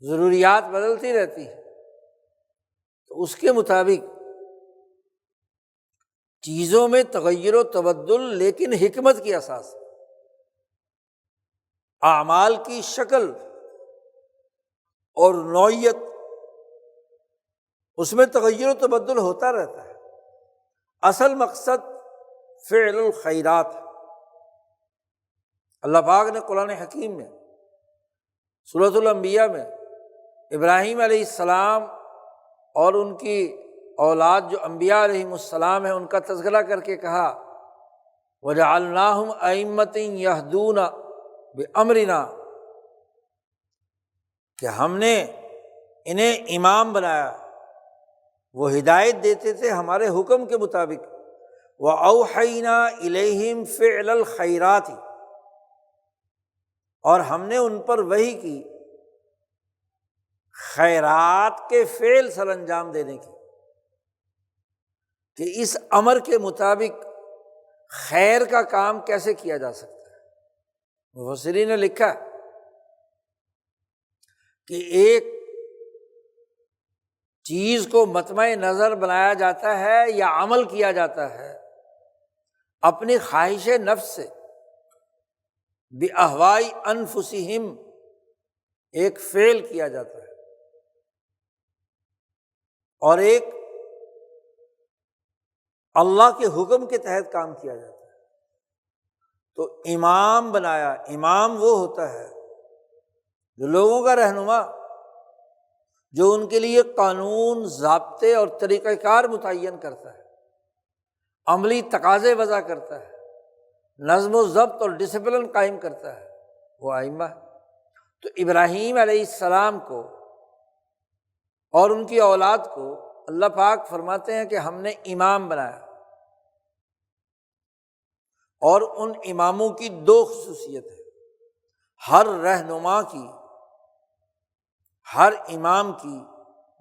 ضروریات بدلتی رہتی ہے، تو اس کے مطابق چیزوں میں تغیر و تبدل، لیکن حکمت کی اساس، اعمال کی شکل اور نوعیت، اس میں تغیر و تبدل ہوتا رہتا ہے۔ اصل مقصد فعل الخیرات ہے۔ اللہ پاک نے قرآن حکیم میں سورۃ الانبیاء میں ابراہیم علیہ السلام اور ان کی اولاد جو انبیاء علیہم السلام ہیں ان کا تذکرہ کر کے کہا وَجَعَلْنَاهُمْ أَئِمَّةً يَهْدُونَ بِأَمْرِنَا، کہ ہم نے انہیں امام بنایا، وہ ہدایت دیتے تھے ہمارے حکم کے مطابق۔ وَأَوْحَيْنَا إِلَيْهِمْ فِعْلَ الْخَيْرَاتِ، اور ہم نے ان پر وحی کی خیرات کے فعل سر انجام دینے کی، کہ اس امر کے مطابق خیر کا کام کیسے کیا جا سکتا ہے۔ مفسرین نے لکھا کہ ایک چیز کو مطمع نظر بنایا جاتا ہے یا عمل کیا جاتا ہے اپنی خواہش نفس سے، بِأَہْوَاءِ أَنفُسِهِمْ، ایک فعل کیا جاتا ہے، اور ایک اللہ کے حکم کے تحت کام کیا جاتا ہے۔ تو امام بنایا، امام وہ ہوتا ہے جو لوگوں کا رہنما، جو ان کے لیے قانون، ضابطے اور طریقہ کار متعین کرتا ہے، عملی تقاضے وضع کرتا ہے، نظم و ضبط اور ڈسپلن قائم کرتا ہے، وہ ائمہ ہے۔ تو ابراہیم علیہ السلام کو اور ان کی اولاد کو اللہ پاک فرماتے ہیں کہ ہم نے امام بنایا، اور ان اماموں کی دو خصوصیت ہے۔ ہر رہنما کی، ہر امام کی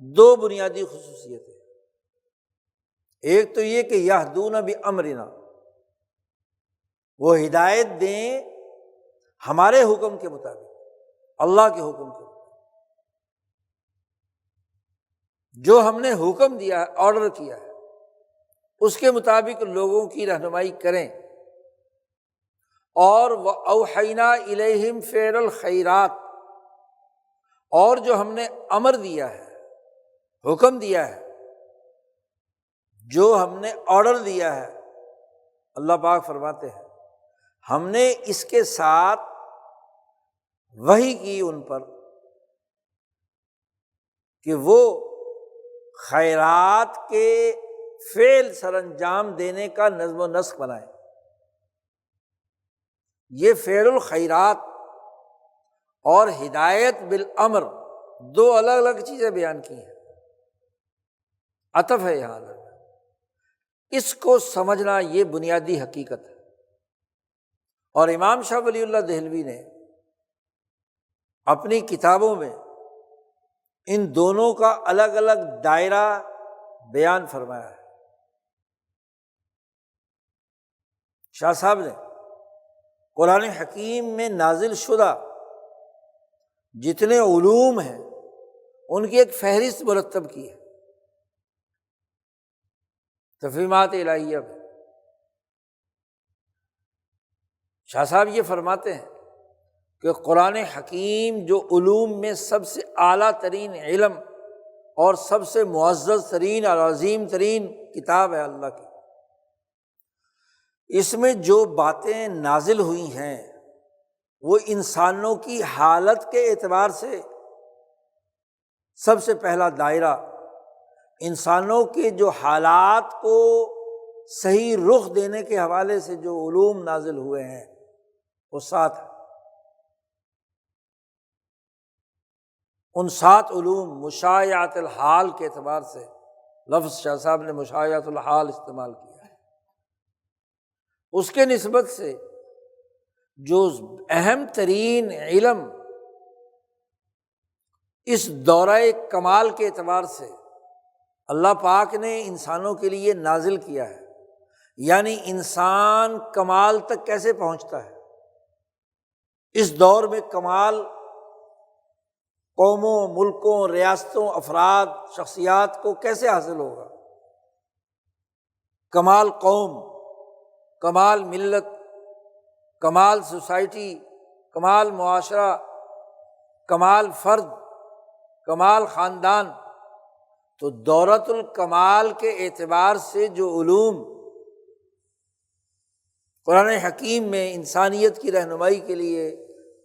دو بنیادی خصوصیت ہے۔ ایک تو یہ کہ یہدون بامرنا، وہ ہدایت دیں ہمارے حکم کے مطابق، اللہ کے حکم کے مطابق۔ جو ہم نے حکم دیا ہے، آرڈر کیا ہے، اس کے مطابق لوگوں کی رہنمائی کریں۔ اور وَأَوْحَيْنَا إِلَيْهِمْ فِعْلَ الْخَيْرَاتِ، اور جو ہم نے امر دیا ہے، حکم دیا ہے، جو ہم نے آرڈر دیا ہے، اللہ پاک فرماتے ہیں ہم نے اس کے ساتھ وحی کی ان پر کہ وہ خیرات کے فعل سر انجام دینے کا نظم و نسق بنائیں۔ یہ فعل الخیرات اور ہدایت بالامر دو الگ الگ چیزیں بیان کی ہیں، عطف ہے یہاں۔ اس کو سمجھنا یہ بنیادی حقیقت ہے۔ اور امام شاہ ولی اللہ دہلوی نے اپنی کتابوں میں ان دونوں کا الگ الگ دائرہ بیان فرمایا ہے۔ شاہ صاحب نے قرآن حکیم میں نازل شدہ جتنے علوم ہیں ان کی ایک فہرست مرتب کی ہے تفہیمات الہیہ میں۔ شاہ صاحب یہ فرماتے ہیں کہ قرآن حکیم جو علوم میں سب سے اعلیٰ ترین علم اور سب سے معزز ترین اور عظیم ترین کتاب ہے اللہ کی، اس میں جو باتیں نازل ہوئی ہیں وہ انسانوں کی حالت کے اعتبار سے سب سے پہلا دائرہ انسانوں کے جو حالات کو صحیح رخ دینے کے حوالے سے جو علوم نازل ہوئے ہیں وہ 7 ہیں۔ ان 7 علوم مشاہدۃ الحال کے اعتبار سے، لفظ شاہ صاحب نے مشاہدۃ الحال استعمال کیا ہے، اس کے نسبت سے جو اہم ترین علم اس دورہ کمال کے اعتبار سے اللہ پاک نے انسانوں کے لیے نازل کیا ہے، یعنی انسان کمال تک کیسے پہنچتا ہے، اس دور میں کمال قوموں، ملکوں، ریاستوں، افراد، شخصیات کو کیسے حاصل ہوگا، کمال قوم، کمال ملت، کمال سوسائٹی، کمال معاشرہ، کمال فرد، کمال خاندان۔ تو دورۃ الکمال کے اعتبار سے جو علوم قرآن حکیم میں انسانیت کی رہنمائی کے لیے،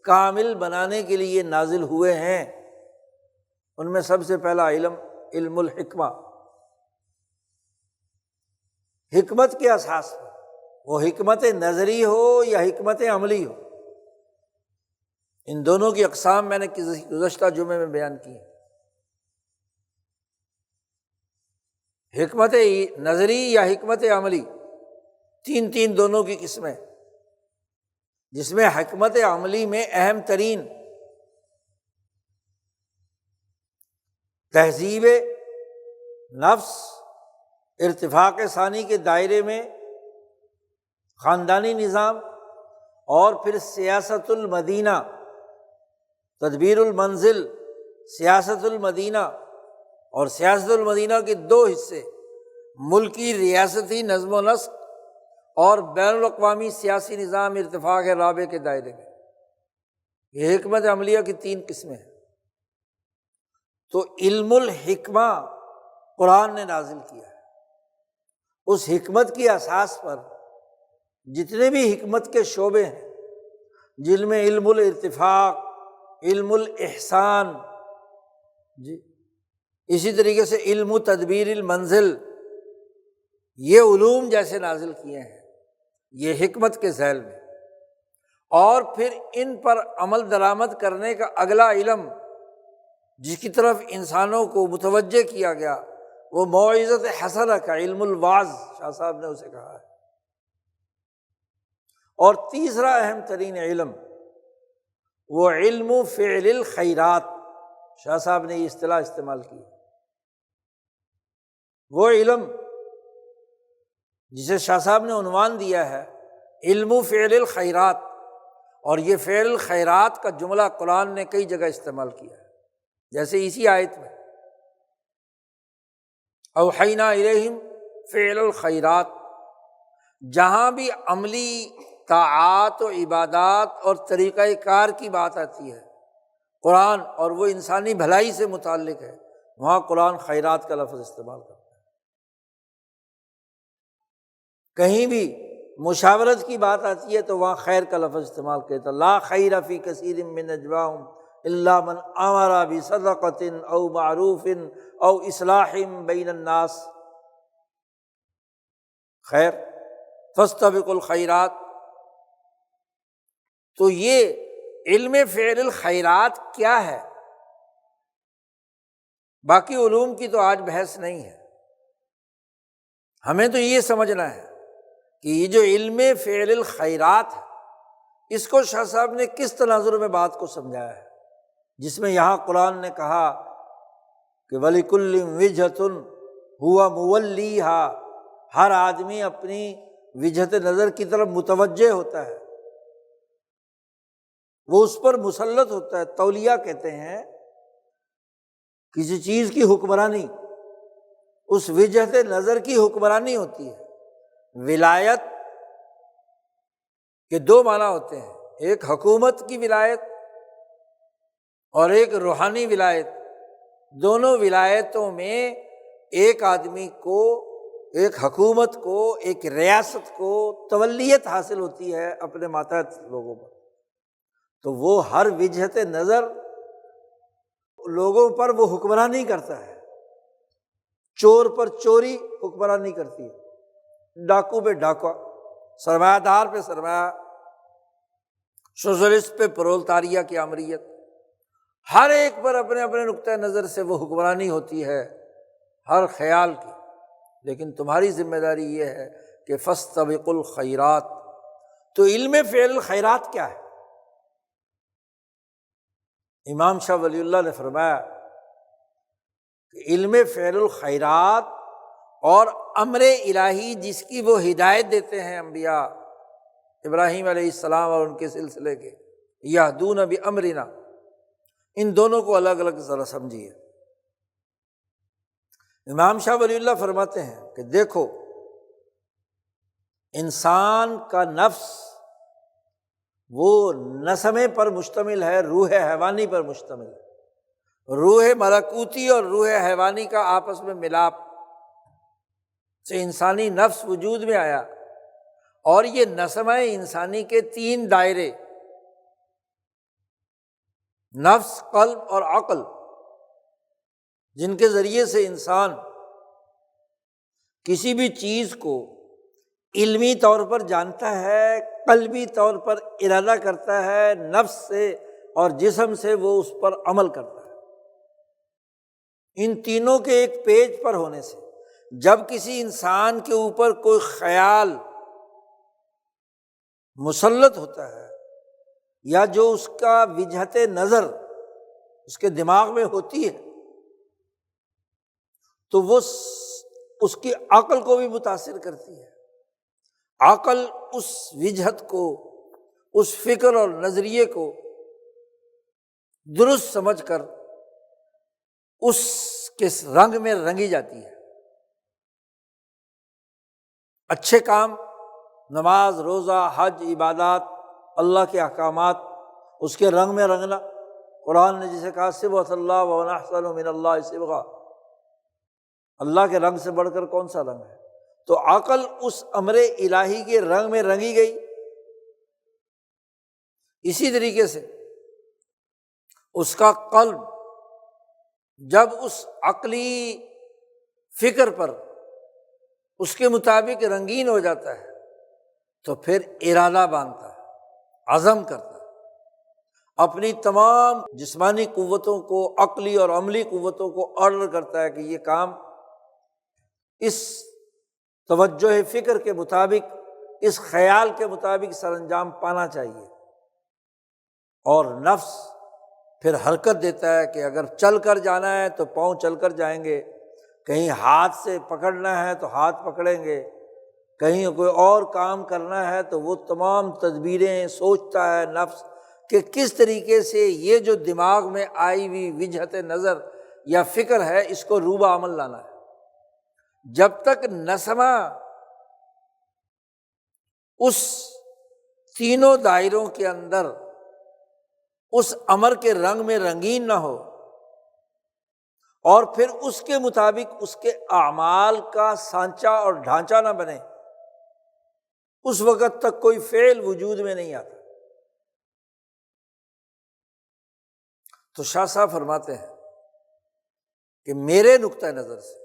کامل بنانے کے لیے نازل ہوئے ہیں، ان میں سب سے پہلا علم علم الحکمہ، حکمت کے اساس پر، وہ حکمت نظری ہو یا حکمت عملی ہو۔ ان دونوں کی اقسام میں نے گزشتہ جمعے میں بیان کی ہیں۔ حکمت نظری یا حکمت عملی، تین دونوں کی قسمیں، جس میں حکمت عملی میں اہم ترین تہذیب نفس، ارتفاق ثانی کے دائرے میں خاندانی نظام، اور پھر سیاست المدینہ، تدبیر المنزل، سیاست المدینہ، اور سیاست المدینہ کے 2 حصے، ملکی ریاستی نظم و نسق اور بین الاقوامی سیاسی نظام ارتفاق رابع کے دائرے میں۔ یہ حکمت عملیہ کی 3 قسمیں ہیں۔ تو علم الحکمہ قرآن نے نازل کیا ہے، اس حکمت کی اساس پر جتنے بھی حکمت کے شعبے ہیں، جن میں علم الارتفاق، علم الاحسان، اسی طریقے سے علم تدبیر المنزل، یہ علوم جیسے نازل کیے ہیں یہ حکمت کے ذیل میں، اور پھر ان پر عمل درآمد کرنے کا اگلا علم جس کی طرف انسانوں کو متوجہ کیا گیا وہ موعظت حسنہ کا علم الواعظ، شاہ صاحب نے اسے کہا ہے۔ اور تیسرا اہم ترین علم وہ علم فعل الخیرات، شاہ صاحب نے یہ اصطلاح استعمال کی، وہ علم جسے شاہ صاحب نے عنوان دیا ہے علم فعل الخیرات، اور یہ فعل الخیرات کا جملہ قرآن نے کئی جگہ استعمال کیا ہے، جیسے اسی آیت میں اوحینا الیہم فعل الخیرات، جہاں بھی عملی طاعات و عبادات اور طریقہ کار کی بات آتی ہے قرآن، اور وہ انسانی بھلائی سے متعلق ہے، وہاں قرآن خیرات کا لفظ استعمال کرتا ہے۔ کہیں بھی مشاورت کی بات آتی ہے تو وہاں خیر کا لفظ استعمال کرتا ہے، لا خیر فی کثیر من نجواہم الا من امر بصدقۃ او معروف او اصلاح بین الناس، خیر، فاستبقوا الخیرات۔ تو یہ علم فعل الخیرات کیا ہے؟ باقی علوم کی تو آج بحث نہیں ہے، ہمیں تو یہ سمجھنا ہے کہ یہ جو علم فعل الخیرات ہے، اس کو شاہ صاحب نے کس تناظر میں بات کو سمجھایا ہے، جس میں یہاں قرآن نے کہا کہ وَلِكُلٍّ وِجْهَةٌ هُوَ مُوَلِّيهَا، ہر آدمی اپنی وجہت نظر کی طرف متوجہ ہوتا ہے، وہ اس پر مسلط ہوتا ہے۔ تولیہ کہتے ہیں کسی چیز کی حکمرانی، اس وجہت نظر کی حکمرانی ہوتی ہے۔ ولایت کے دو معنی ہوتے ہیں، ایک حکومت کی ولایت اور ایک روحانی ولایت۔ دونوں ولایتوں میں ایک آدمی کو، ایک حکومت کو، ایک ریاست کو تولیت حاصل ہوتی ہے اپنے ماتحت لوگوں پر، تو وہ ہر وجہت نظر لوگوں پر وہ حکمرانی کرتا ہے۔ چور پر چوری حکمرانی کرتی ہے، ڈاکو پہ ڈاکہ، سرمایہ دار پہ سرمایہ، سوشلسٹ پہ پرولتاریہ کی آمریت، ہر ایک پر اپنے اپنے نقطۂ نظر سے وہ حکمرانی ہوتی ہے ہر خیال کی۔ لیکن تمہاری ذمہ داری یہ ہے کہ فاستبقوا الخیرات۔ تو علم فعل الخیرات کیا ہے؟ امام شاہ ولی اللہ نے فرمایا کہ علم فعل الخیرات اور امر الہی جس کی وہ ہدایت دیتے ہیں انبیاء ابراہیم علیہ السلام اور ان کے سلسلے کے، یہدون بامرنا، ان دونوں کو الگ الگ ذرا سمجھیے۔ امام شاہ ولی اللہ فرماتے ہیں کہ دیکھو، انسان کا نفس وہ نسمے پر مشتمل ہے، روح حیوانی پر مشتمل ہے۔ روح ملکوتی اور روح حیوانی کا آپس میں ملاپ سے انسانی نفس وجود میں آیا، اور یہ نسمہ انسانی کے تین دائرے، نفس، قلب اور عقل، جن کے ذریعے سے انسان کسی بھی چیز کو علمی طور پر جانتا ہے، قلبی طور پر ارادہ کرتا ہے، نفس سے اور جسم سے وہ اس پر عمل کرتا ہے۔ ان تینوں کے ایک پیج پر ہونے سے جب کسی انسان کے اوپر کوئی خیال مسلط ہوتا ہے، یا جو اس کا وجہت نظر اس کے دماغ میں ہوتی ہے، تو وہ اس کی عقل کو بھی متاثر کرتی ہے۔ عقل اس وجہت کو، اس فکر اور نظریے کو درست سمجھ کر اس کے رنگ میں رنگی جاتی ہے۔ اچھے کام، نماز، روزہ، حج، عبادات، اللہ کے احکامات، اس کے رنگ میں رنگنا۔ قرآن نے جسے کہا صبغۃ اللہ ومن احسن من اللہ صبغہ، اللہ کے رنگ سے بڑھ کر کون سا رنگ ہے؟ تو عقل اس امر الہی کے رنگ میں رنگی گئی۔ اسی طریقے سے اس کا قلب جب اس عقلی فکر پر اس کے مطابق رنگین ہو جاتا ہے تو پھر ارادہ باندھتا ہے، عزم کرتا ہے، اپنی تمام جسمانی قوتوں کو، عقلی اور عملی قوتوں کو آرڈر کرتا ہے کہ یہ کام اس توجہ فکر کے مطابق، اس خیال کے مطابق سر انجام پانا چاہیے۔ اور نفس پھر حرکت دیتا ہے کہ اگر چل کر جانا ہے تو پاؤں چل کر جائیں گے، کہیں ہاتھ سے پکڑنا ہے تو ہاتھ پکڑیں گے، کہیں کوئی اور کام کرنا ہے تو وہ تمام تدبیریں سوچتا ہے نفس کہ کس طریقے سے یہ جو دماغ میں آئی ہوئی وجہت نظر یا فکر ہے اس کو روبہ عمل لانا ہے۔ جب تک نسمہ اس تینوں دائروں کے اندر اس امر کے رنگ میں رنگین نہ ہو اور پھر اس کے مطابق اس کے اعمال کا سانچہ اور ڈھانچہ نہ بنے، اس وقت تک کوئی فعل وجود میں نہیں آتا۔ تو شاہ صاحب فرماتے ہیں کہ میرے نقطۂ نظر سے،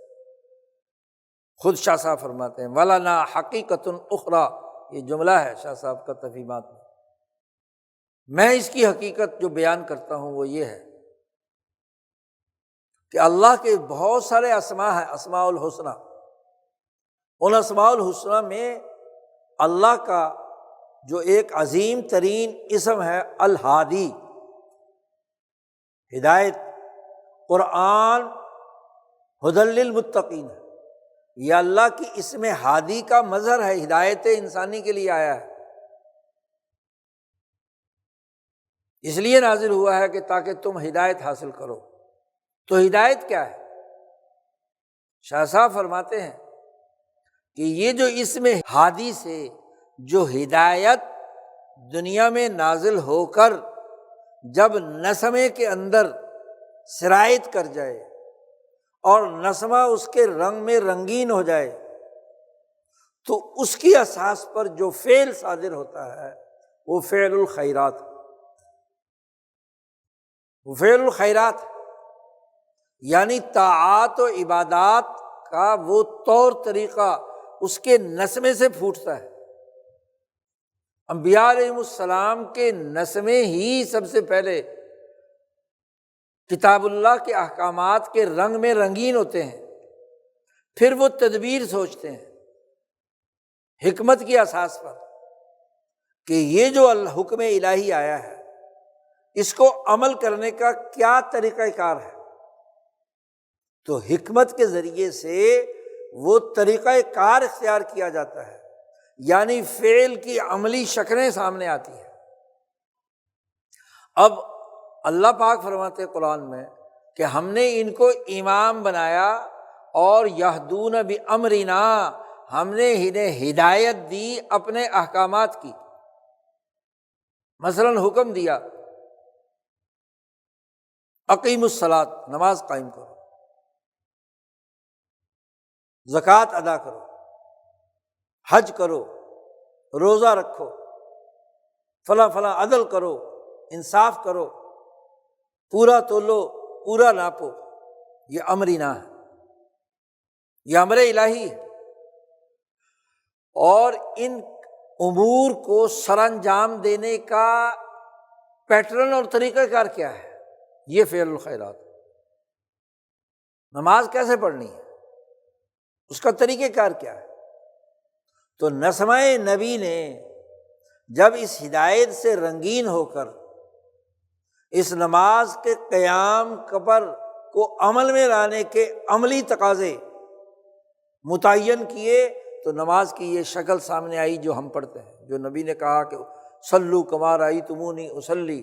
خود شاہ صاحب فرماتے ہیں وَلَنَا حَقِیقَةٌ أُخْرَىٰ، یہ جملہ ہے شاہ صاحب کا تفہیمات میں، میں اس کی حقیقت جو بیان کرتا ہوں وہ یہ ہے کہ اللہ کے بہت سارے اسماء ہیں، اسماء الحسنی، ان اسماء الحسنی میں اللہ کا جو ایک عظیم ترین اسم ہے الہادی، ہدایت، قرآن ھدی للمتقین ہے، یہ اللہ کی اسم ہادی کا مظہر ہے، ہدایت انسانی کے لیے آیا ہے، اس لیے نازل ہوا ہے کہ تاکہ تم ہدایت حاصل کرو۔ تو ہدایت کیا ہے؟ شاہ صاحب فرماتے ہیں کہ یہ جو اسم ہادی سے جو ہدایت دنیا میں نازل ہو کر جب نسمے کے اندر سرایت کر جائے اور نسمہ اس کے رنگ میں رنگین ہو جائے تو اس کی اساس پر جو فعل صادر ہوتا ہے وہ فعل الخیرات، وہ فعل الخیرات یعنی طاعات و عبادات کا وہ طور طریقہ اس کے نسمے سے پھوٹتا ہے۔ انبیاء علیہم السلام کے نسمے ہی سب سے پہلے کتاب اللہ کے احکامات کے رنگ میں رنگین ہوتے ہیں، پھر وہ تدبیر سوچتے ہیں حکمت کی اساس پر کہ یہ جو حکم الہی آیا ہے اس کو عمل کرنے کا کیا طریقہ کار ہے، تو حکمت کے ذریعے سے وہ طریقہ کار اختیار کیا جاتا ہے، یعنی فعل کی عملی شکلیں سامنے آتی ہیں۔ اب اللہ پاک فرماتے ہیں قرآن میں کہ ہم نے ان کو امام بنایا اور یہدون بامرنا، ہم نے انہیں ہدایت دی اپنے احکامات کی، مثلاً حکم دیا اقیموا الصلاۃ، نماز قائم کرو، زکوٰۃ ادا کرو، حج کرو، روزہ رکھو، فلاں فلاں عدل کرو، انصاف کرو، پورا تولو پورا ناپو، یہ امرنا ہے، یہ امر الہی ہے۔ اور ان امور کو سر انجام دینے کا پیٹرن اور طریقہ کار کیا ہے؟ یہ فعل الخیرات۔ نماز کیسے پڑھنی ہے، اس کا طریقہ کار کیا ہے؟ تو نسمہ نبی نے جب اس ہدایت سے رنگین ہو کر اس نماز کے قیام پر کو عمل میں لانے کے عملی تقاضے متعین کیے تو نماز کی یہ شکل سامنے آئی جو ہم پڑھتے ہیں، جو نبی نے کہا کہ صلو کما رأیتمونی اصلی،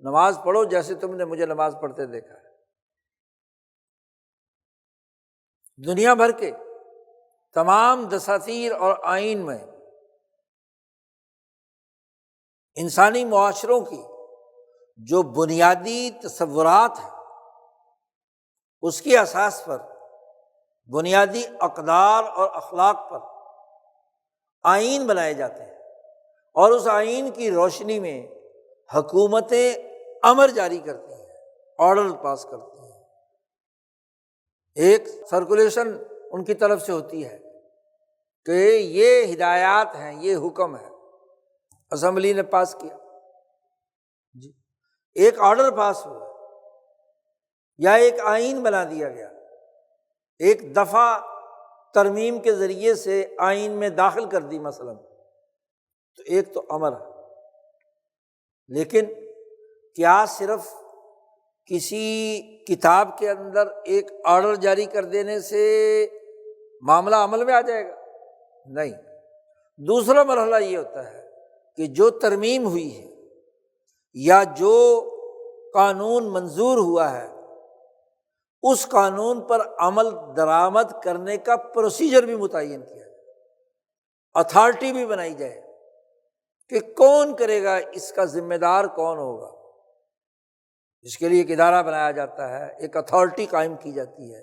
نماز پڑھو جیسے تم نے مجھے نماز پڑھتے دیکھا ہے۔ دنیا بھر کے تمام دساتیر اور آئین میں انسانی معاشروں کی جو بنیادی تصورات ہیں اس کی اساس پر، بنیادی اقدار اور اخلاق پر آئین بنائے جاتے ہیں، اور اس آئین کی روشنی میں حکومتیں امر جاری کرتی ہیں، آرڈر پاس کرتی ہیں، ایک سرکولیشن ان کی طرف سے ہوتی ہے کہ یہ ہدایات ہیں، یہ حکم ہے، اسمبلی نے پاس کیا، جی ایک آرڈر پاس ہوا یا ایک آئین بنا دیا گیا، ایک دفعہ ترمیم کے ذریعے سے آئین میں داخل کر دی مثلاً، تو ایک تو امر ہے۔ لیکن کیا صرف کسی کتاب کے اندر ایک آرڈر جاری کر دینے سے معاملہ عمل میں آ جائے گا؟ نہیں، دوسرا مرحلہ یہ ہوتا ہے کہ جو ترمیم ہوئی ہے یا جو قانون منظور ہوا ہے اس قانون پر عمل درآمد کرنے کا پروسیجر بھی متعین کیا جائے، اتھارٹی بھی بنائی جائے کہ کون کرے گا، اس کا ذمہ دار کون ہوگا۔ اس کے لیے ایک ادارہ بنایا جاتا ہے، ایک اتھارٹی قائم کی جاتی ہے،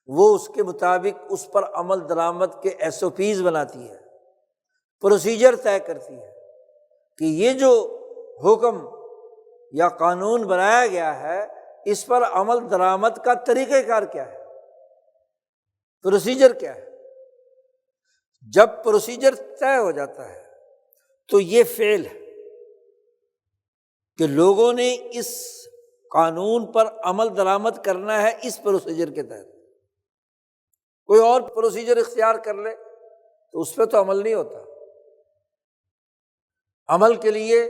وہ اس کے مطابق اس پر عمل درآمد کے SOPs بناتی ہے، پروسیجر طے کرتی ہے کہ یہ جو حکم یا قانون بنایا گیا ہے اس پر عمل درآمد کا طریقہ کار کیا ہے، پروسیجر کیا ہے۔ جب پروسیجر طے ہو جاتا ہے تو یہ فعل ہے کہ لوگوں نے اس قانون پر عمل درآمد کرنا ہے اس پروسیجر کے تحت۔ کوئی اور پروسیجر اختیار کر لے تو اس پہ تو عمل نہیں ہوتا۔ عمل کے لیے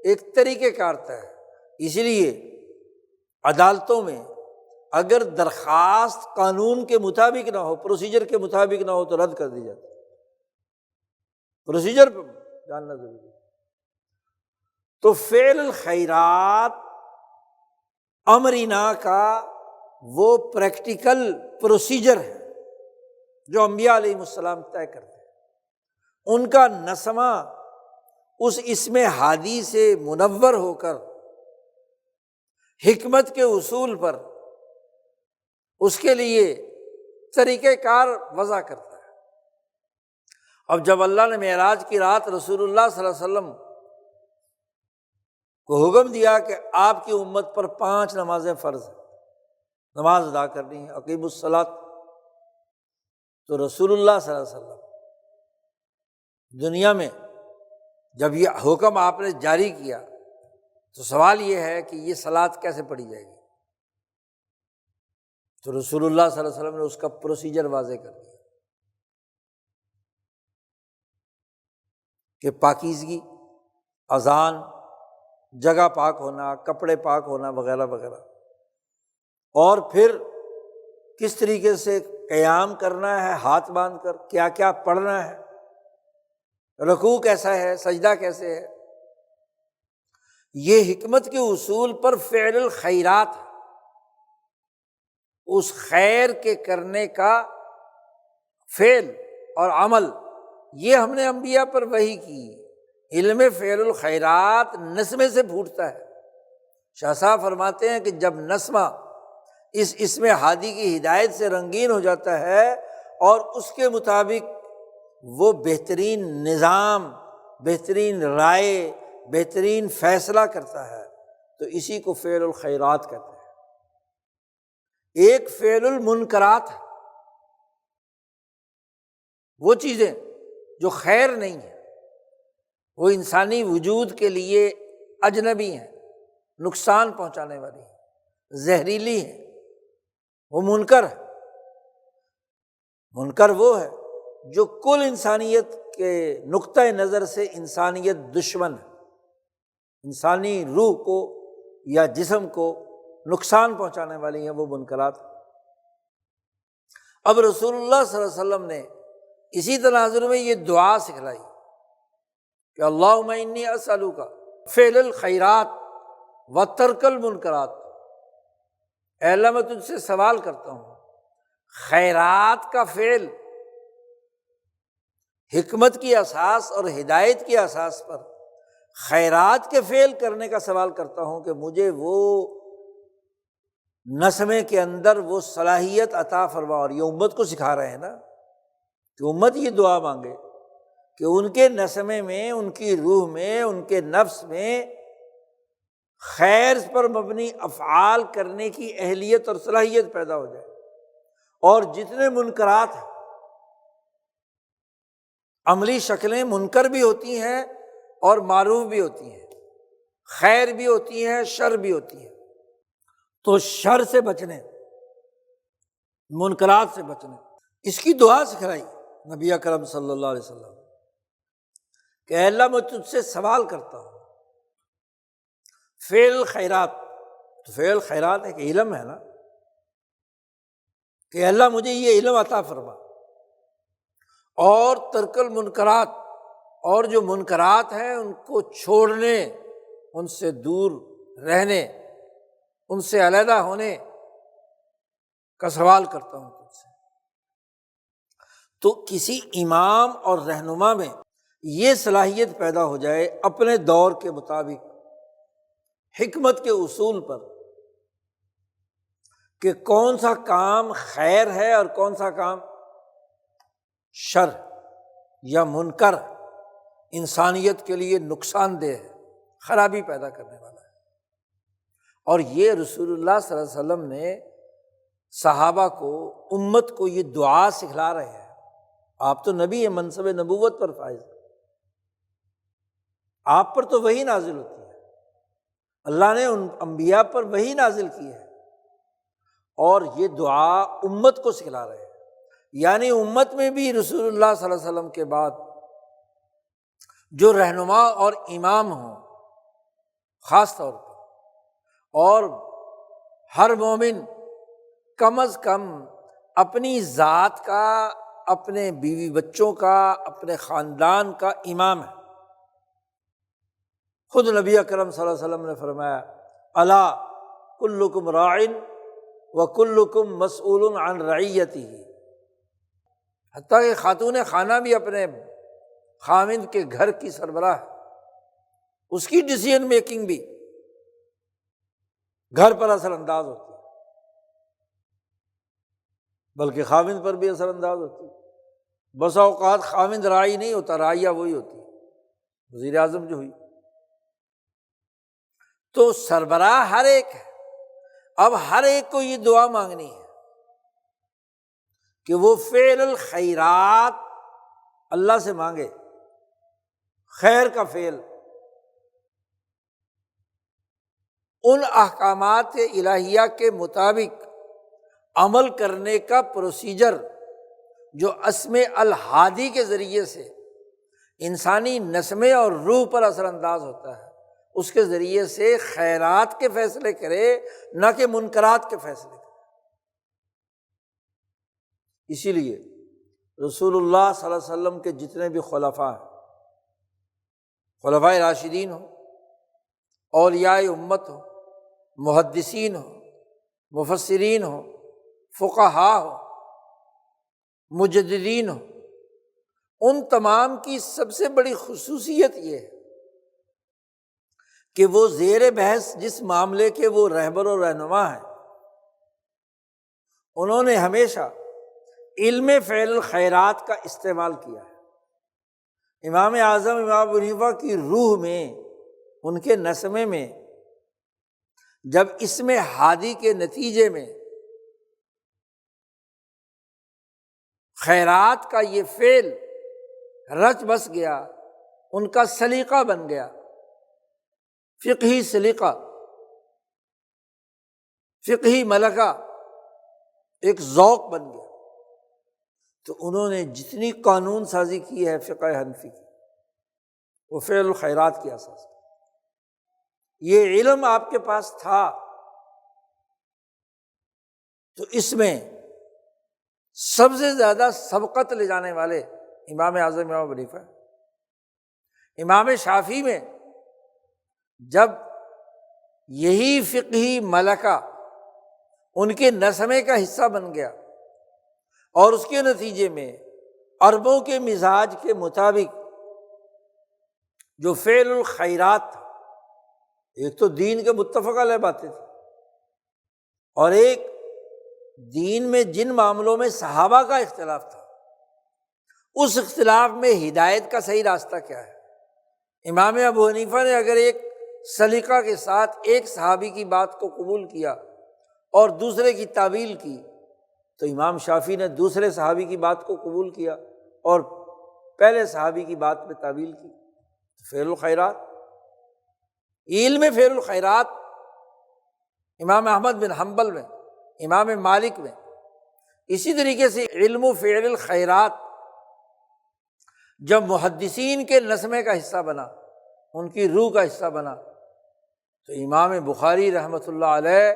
ایک طریقہ کار ہے، اسی لیے عدالتوں میں اگر درخواست قانون کے مطابق نہ ہو، پروسیجر کے مطابق نہ ہو تو رد کر دی جاتی ہے۔ پروسیجر پہ جاننا ضروری ہے۔ تو فعل الخیرات امرنا کا وہ پریکٹیکل پروسیجر ہے جو انبیاء علیہ السلام طے کرتے ہیں۔ ان کا نسمہ اس اسم ہادی سے منور ہو کر حکمت کے اصول پر اس کے لیے طریقہ کار وضع کرتا ہے۔ اب جب اللہ نے معراج کی رات رسول اللہ صلی اللہ علیہ وسلم کو حکم دیا کہ آپ کی امت پر 5 نمازیں فرض ہیں، نماز ادا کرنی ہے، اقیموا الصلاۃ، تو رسول اللہ صلی اللہ علیہ وسلم دنیا میں جب یہ حکم آپ نے جاری کیا تو سوال یہ ہے کہ یہ صلاۃ کیسے پڑھی جائے گی؟ تو رسول اللہ صلی اللہ علیہ وسلم نے اس کا پروسیجر واضح کر دیا کہ پاکیزگی، اذان، جگہ پاک ہونا، کپڑے پاک ہونا وغیرہ وغیرہ، اور پھر کس طریقے سے قیام کرنا ہے، ہاتھ باندھ کر کیا کیا پڑھنا ہے، رکوع کیسا ہے، سجدہ کیسے ہے۔ یہ حکمت کے اصول پر فعل الخیرات، اس خیر کے کرنے کا فعل اور عمل، یہ ہم نے انبیاء پر وحی کی۔ علم فعل الخیرات نسمے سے پھوٹتا ہے۔ شاہ صاحب فرماتے ہیں کہ جب نسمہ اس اسم ہادی کی ہدایت سے رنگین ہو جاتا ہے اور اس کے مطابق وہ بہترین نظام، بہترین رائے، بہترین فیصلہ کرتا ہے تو اسی کو فعل الخیرات کہتے ہیں۔ ایک فعل المنکرات ہے، وہ چیزیں جو خیر نہیں ہیں، وہ انسانی وجود کے لیے اجنبی ہیں، نقصان پہنچانے والی ہیں، زہریلی ہیں، وہ منکر ہے۔ منکر وہ ہے جو کل انسانیت کے نقطۂ نظر سے انسانیت دشمن ہے، انسانی روح کو یا جسم کو نقصان پہنچانے والی ہیں، وہ منکرات۔ اب رسول اللہ صلی اللہ علیہ وسلم نے اسی تناظر میں یہ دعا سکھلائی کہ اللہم انی اسألک فعل الخیرات و ترک المنکرات۔ اے اللہ میں تجھ سے سوال کرتا ہوں خیرات کا فعل حکمت کی اساس اور ہدایت کی اساس پر خیرات کے فعل کرنے کا سوال کرتا ہوں کہ مجھے وہ نسمے کے اندر وہ صلاحیت عطا فرما۔ اور یہ امت کو سکھا رہے ہیں نا کہ امت یہ دعا مانگے کہ ان کے نسمے میں، ان کی روح میں، ان کے نفس میں خیر پر مبنی افعال کرنے کی اہلیت اور صلاحیت پیدا ہو جائے، اور جتنے منکرات ہیں، عملی شکلیں منکر بھی ہوتی ہیں اور معروف بھی ہوتی ہیں، خیر بھی ہوتی ہیں، شر بھی ہوتی ہے، تو شر سے بچنے، منکرات سے بچنے، اس کی دعا سکھلائی نبی اکرم صلی اللہ علیہ وسلم کہ اے اللہ میں تجھ سے سوال کرتا ہوں فعل خیرات۔ تو فعل خیرات ایک علم ہے نا کہ اللہ مجھے یہ علم عطا فرما، اور ترک المنکرات، اور جو منکرات ہیں ان کو چھوڑنے، ان سے دور رہنے، ان سے علیحدہ ہونے کا سوال کرتا ہوں تجھ سے۔ تو کسی امام اور رہنما میں یہ صلاحیت پیدا ہو جائے اپنے دور کے مطابق، حکمت کے اصول پر، کہ کون سا کام خیر ہے اور کون سا کام شر یا منکر، انسانیت کے لیے نقصان دہ ہے، خرابی پیدا کرنے والا ہے۔ اور یہ رسول اللہ صلی اللہ علیہ وسلم نے صحابہ کو، امت کو یہ دعا سکھلا رہے ہیں۔ آپ تو نبی ہیں، منصب نبوت پر فائز، آپ پر تو وحی نازل ہوتی ہے، اللہ نے ان انبیاء پر وحی نازل کی ہے، اور یہ دعا امت کو سکھلا رہے ہیں۔ یعنی امت میں بھی رسول اللہ صلی اللہ علیہ وسلم کے بعد جو رہنما اور امام ہوں خاص طور پر، اور ہر مومن کم از کم اپنی ذات کا، اپنے بیوی بچوں کا، اپنے خاندان کا امام ہے۔ خود نبی اکرم صلی اللہ علیہ وسلم نے فرمایا، الا کلکم راع وکلکم مسئول عن رعیتہ، حتیٰ کہ خاتون خانہ بھی اپنے خاوند کے گھر کی سربراہ ہے، اس کی ڈیسیژن میکنگ بھی گھر پر اثر انداز ہوتی ہے، بلکہ خاوند پر بھی اثر انداز ہوتی ہے۔ بسا اوقات خاوند راعی نہیں ہوتا، راعیہ وہی ہوتی ہے، وزیر اعظم جو ہوئی۔ تو سربراہ ہر ایک ہے، اب ہر ایک کو یہ دعا مانگنی ہے کہ وہ فعل الخیرات اللہ سے مانگے، خیر کا فعل، ان احکامات الہیہ کے مطابق عمل کرنے کا پروسیجر جو اسم الہادی کے ذریعے سے انسانی نسمے اور روح پر اثر انداز ہوتا ہے، اس کے ذریعے سے خیرات کے فیصلے کرے، نہ کہ منکرات کے فیصلے کرے۔ اسی لیے رسول اللہ صلی اللہ علیہ وسلم کے جتنے بھی خلفاء ہیں، خلفائے راشدین ہوں، اولیاء امت ہوں، محدثین ہوں، مفسرین ہوں، فقہاء ہوں، مجددین ہوں، ان تمام کی سب سے بڑی خصوصیت یہ ہے کہ وہ زیر بحث جس معاملے کے وہ رہبر و رہنما ہیں، انہوں نے ہمیشہ علم فعل الخیرات کا استعمال کیا ہے۔ امام اعظم امام ابو حنیفہ کی روح میں، ان کے نسمے میں، جب اسم ہادی کے نتیجے میں خیرات کا یہ فعل رچ بس گیا، ان کا سلیقہ بن گیا، فقہی سلیقہ، فقہی ملکہ، ایک ذوق بن گیا، تو انہوں نے جتنی قانون سازی کی ہے فقہ حنفی کی، وہ فعل الخیرات کی اساس پر۔ یہ علم آپ کے پاس تھا تو اس میں سب سے زیادہ سبقت لے جانے والے امام اعظم امام ابو حنیفہ۔ امام شافعی میں جب یہی فقہی ملکہ ان کے نسمے کا حصہ بن گیا، اور اس کے نتیجے میں عربوں کے مزاج کے مطابق جو فعل الخیرات تھا، ایک تو دین کے متفق علیہ باتیں تھیں، اور ایک دین میں جن معاملوں میں صحابہ کا اختلاف تھا، اس اختلاف میں ہدایت کا صحیح راستہ کیا ہے۔ امام ابو حنیفہ نے اگر ایک سلیقہ کے ساتھ ایک صحابی کی بات کو قبول کیا اور دوسرے کی تعویل کی، تو امام شافعی نے دوسرے صحابی کی بات کو قبول کیا اور پہلے صحابی کی بات پہ تعویل کی۔ فعل الخیرات، علم فعل الخیرات امام احمد بن حنبل میں، امام مالک میں، اسی طریقے سے علم و فعل الخیرات جب محدثین کے نسمے کا حصہ بنا، ان کی روح کا حصہ بنا، تو امام بخاری رحمۃ اللہ علیہ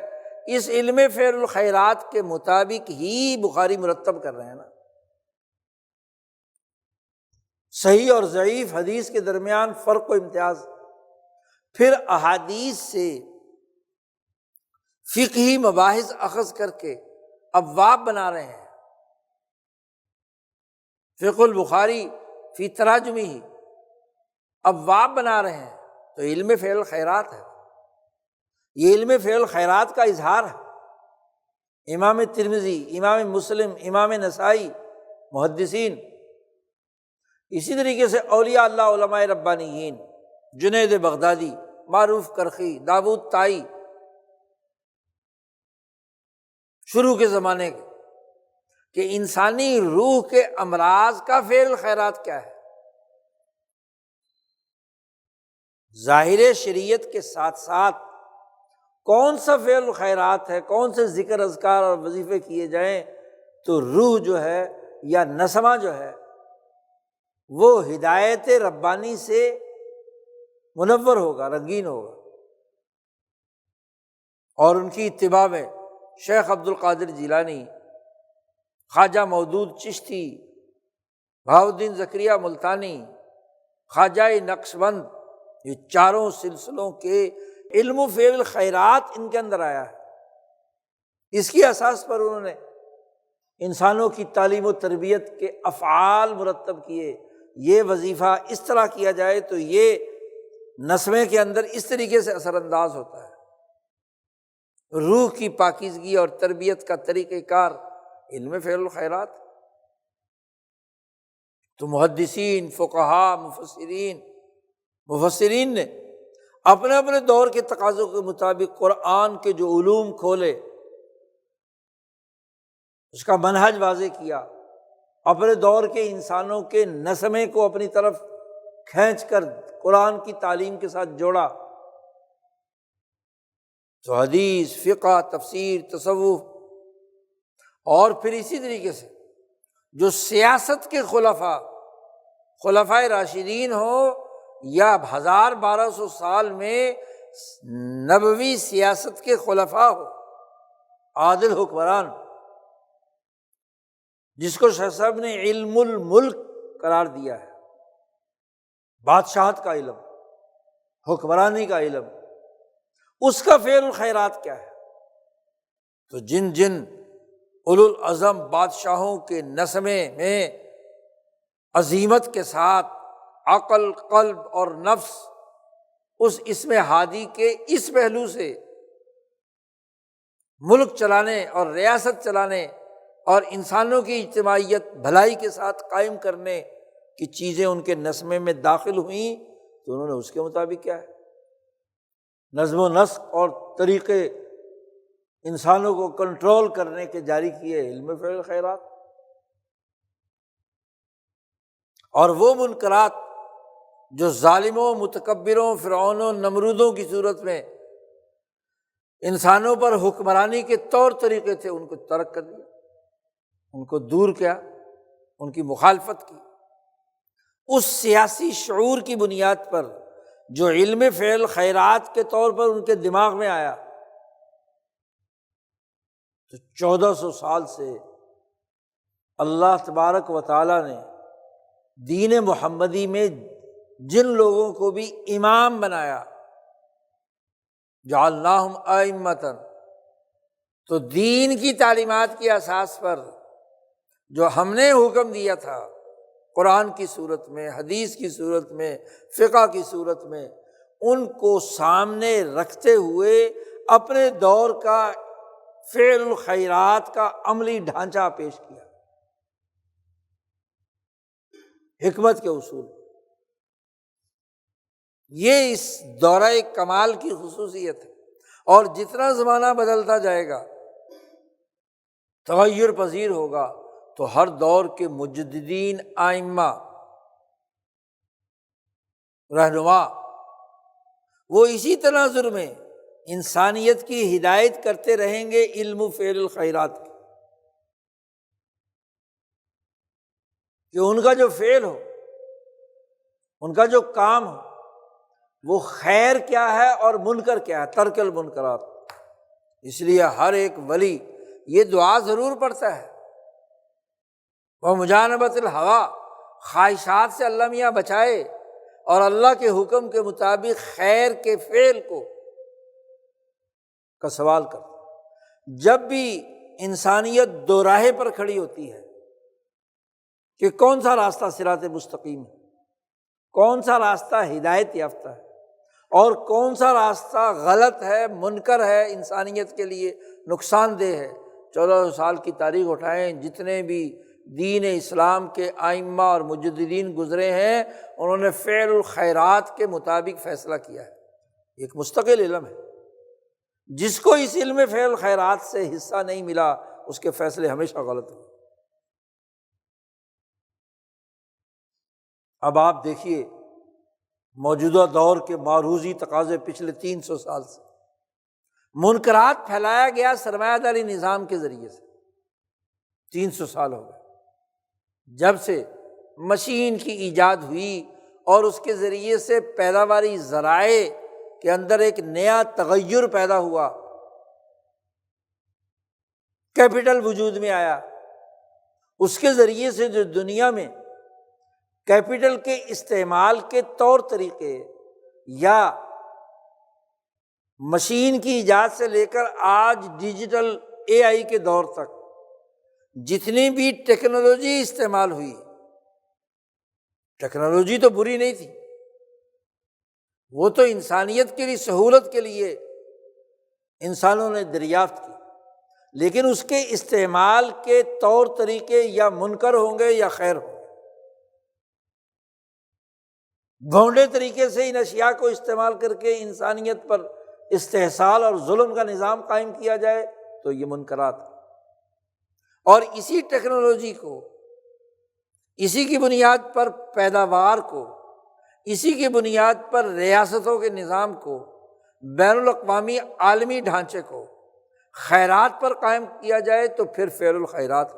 اس علم فعل الخیرات کے مطابق ہی بخاری مرتب کر رہے ہیں نا۔ صحیح اور ضعیف حدیث کے درمیان فرق و امتیاز، پھر احادیث سے فقہی مباحث اخذ کر کے ابواب بنا رہے ہیں۔ فقہ البخاری فی تراجمہ ہی ابواب بنا رہے ہیں، تو علم فعل خیرات ہے، یہ علم فعل خیرات کا اظہار ہے۔ امام ترمذی، امام مسلم، امام نسائی، محدثین، اسی طریقے سے اولیاء اللہ علماء ربانیین، جنید بغدادی، معروف کرخی، داود طائی، شروع کے زمانے کے، کہ انسانی روح کے امراض کا فعل خیرات کیا ہے۔ ظاہر شریعت کے ساتھ ساتھ کون سا فعل خیرات ہے، کون سے ذکر اذکار اور وظیفے کیے جائیں تو روح جو ہے یا نسمہ جو ہے وہ ہدایت ربانی سے منور ہوگا، رنگین ہوگا، اور ان کی اتباع میں شیخ عبد القادر جیلانی، خواجہ مودود چشتی، بہاؤالدین زکریا ملتانی، خواجہ نقشبند، یہ چاروں سلسلوں کے علم و فعل خیرات ان کے اندر آیا ہے۔ اس کی اساس پر انہوں نے انسانوں کی تعلیم و تربیت کے افعال مرتب کیے، یہ وظیفہ اس طرح کیا جائے تو یہ نسمے کے اندر اس طریقے سے اثر انداز ہوتا ہے۔ روح کی پاکیزگی اور تربیت کا طریقہ کار علم فعل الخیرات۔ تو محدثین، فقہاء، مفسرین نے اپنے اپنے دور کے تقاضوں کے مطابق قرآن کے جو علوم کھولے، اس کا منہج واضح کیا، اپنے دور کے انسانوں کے نسمے کو اپنی طرف کھینچ کر قرآن کی تعلیم کے ساتھ جوڑا۔ تو حدیث، فقہ، تفسیر، تصوف، اور پھر اسی طریقے سے جو سیاست کے خلفائے راشدین ہوں یا 1200 سال میں نبوی سیاست کے خلفاء ہو، عادل حکمران، جس کو شیخ صاحب نے علم الملک قرار دیا ہے، بادشاہت کا علم، حکمرانی کا علم، اس کا فعل الخیرات کیا ہے۔ تو جن جن اولو العزم بادشاہوں کے نسمے میں عظیمت کے ساتھ عقل، قلب اور نفس اس اسم ہادی کے اس پہلو سے ملک چلانے اور ریاست چلانے اور انسانوں کی اجتماعیت بھلائی کے ساتھ قائم کرنے کی چیزیں ان کے نسمے میں داخل ہوئیں، تو انہوں نے اس کے مطابق کیا ہے، نظم و نسق اور طریقے انسانوں کو کنٹرول کرنے کے جاری کیے، علم فعل خیرات۔ اور وہ منکرات جو ظالموں، متکبروں، فرعونوں، نمرودوں کی صورت میں انسانوں پر حکمرانی کے طور طریقے تھے، ان کو ترک کر دیا، ان کو دور کیا، ان کی مخالفت کی۔ اس سیاسی شعور کی بنیاد پر جو علم فعل خیرات کے طور پر ان کے دماغ میں آیا، تو 1400 سال سے اللہ تبارک و تعالیٰ نے دین محمدی میں جن لوگوں کو بھی امام بنایا، جعلناہم ائمۃ، تو دین کی تعلیمات کی اساس پر جو ہم نے حکم دیا تھا قرآن کی صورت میں، حدیث کی صورت میں، فقہ کی صورت میں، ان کو سامنے رکھتے ہوئے اپنے دور کا فعل الخیرات کا عملی ڈھانچہ پیش کیا، حکمت کے اصول۔ یہ اس دورہ کمال کی خصوصیت ہے، اور جتنا زمانہ بدلتا جائے گا، تغیر پذیر ہوگا، تو ہر دور کے مجددین، ائمہ، رہنما، وہ اسی تناظر میں انسانیت کی ہدایت کرتے رہیں گے علم و فعل الخیرات کی، کہ ان کا جو فعل ہو، ان کا جو کام ہو، وہ خیر کیا ہے اور منکر کیا ہے، ترک المنکرات۔ اس لیے ہر ایک ولی یہ دعا ضرور پڑھتا ہے، وَمُجَانَبَةِ الْهَوَىٰ، خواہشات سے اللہ میاں بچائے اور اللہ کے حکم کے مطابق خیر کے فعل کا سوال کرتا۔ جب بھی انسانیت دو راہے پر کھڑی ہوتی ہے کہ کون سا راستہ صراط مستقیم ہے، کون سا راستہ ہدایت یافتہ ہے، اور کون سا راستہ غلط ہے، منکر ہے، انسانیت کے لیے نقصان دہ ہے۔ 1400 سال کی تاریخ اٹھائیں، جتنے بھی دین اسلام کے ائمہ اور مجددین گزرے ہیں، انہوں نے فعل الخیرات کے مطابق فیصلہ کیا ہے۔ ایک مستقل علم ہے، جس کو اس علم فعل الخیرات سے حصہ نہیں ملا، اس کے فیصلے ہمیشہ غلط ہوئے۔ اب آپ دیکھیے موجودہ دور کے معروضی تقاضے پچھلے 300 سال سے، منکرات پھیلایا گیا سرمایہ داری نظام کے ذریعے سے۔ 300 سال ہو گئے جب سے مشین کی ایجاد ہوئی اور اس کے ذریعے سے پیداواری ذرائع کے اندر ایک نیا تغیر پیدا ہوا، کیپٹل وجود میں آیا۔ اس کے ذریعے سے جو دنیا میں کیپٹل کے استعمال کے طور طریقے یا مشین کی ایجاد سے لے کر آج ڈیجیٹل AI کے دور تک جتنی بھی ٹیکنالوجی استعمال ہوئی، ٹیکنالوجی تو بری نہیں تھی، وہ تو انسانیت کے لیے سہولت کے لیے انسانوں نے دریافت کی، لیکن اس کے استعمال کے طور طریقے یا منکر ہوں گے یا خیر ہوں گے۔ گھونڈے طریقے سے ان اشیاء کو استعمال کر کے انسانیت پر استحصال اور ظلم کا نظام قائم کیا جائے تو یہ منکرات ہے۔ اور اسی ٹیکنالوجی کو، اسی کی بنیاد پر پیداوار کو، اسی کی بنیاد پر ریاستوں کے نظام کو، بین الاقوامی عالمی ڈھانچے کو خیرات پر قائم کیا جائے تو پھر فعل الخیرات۔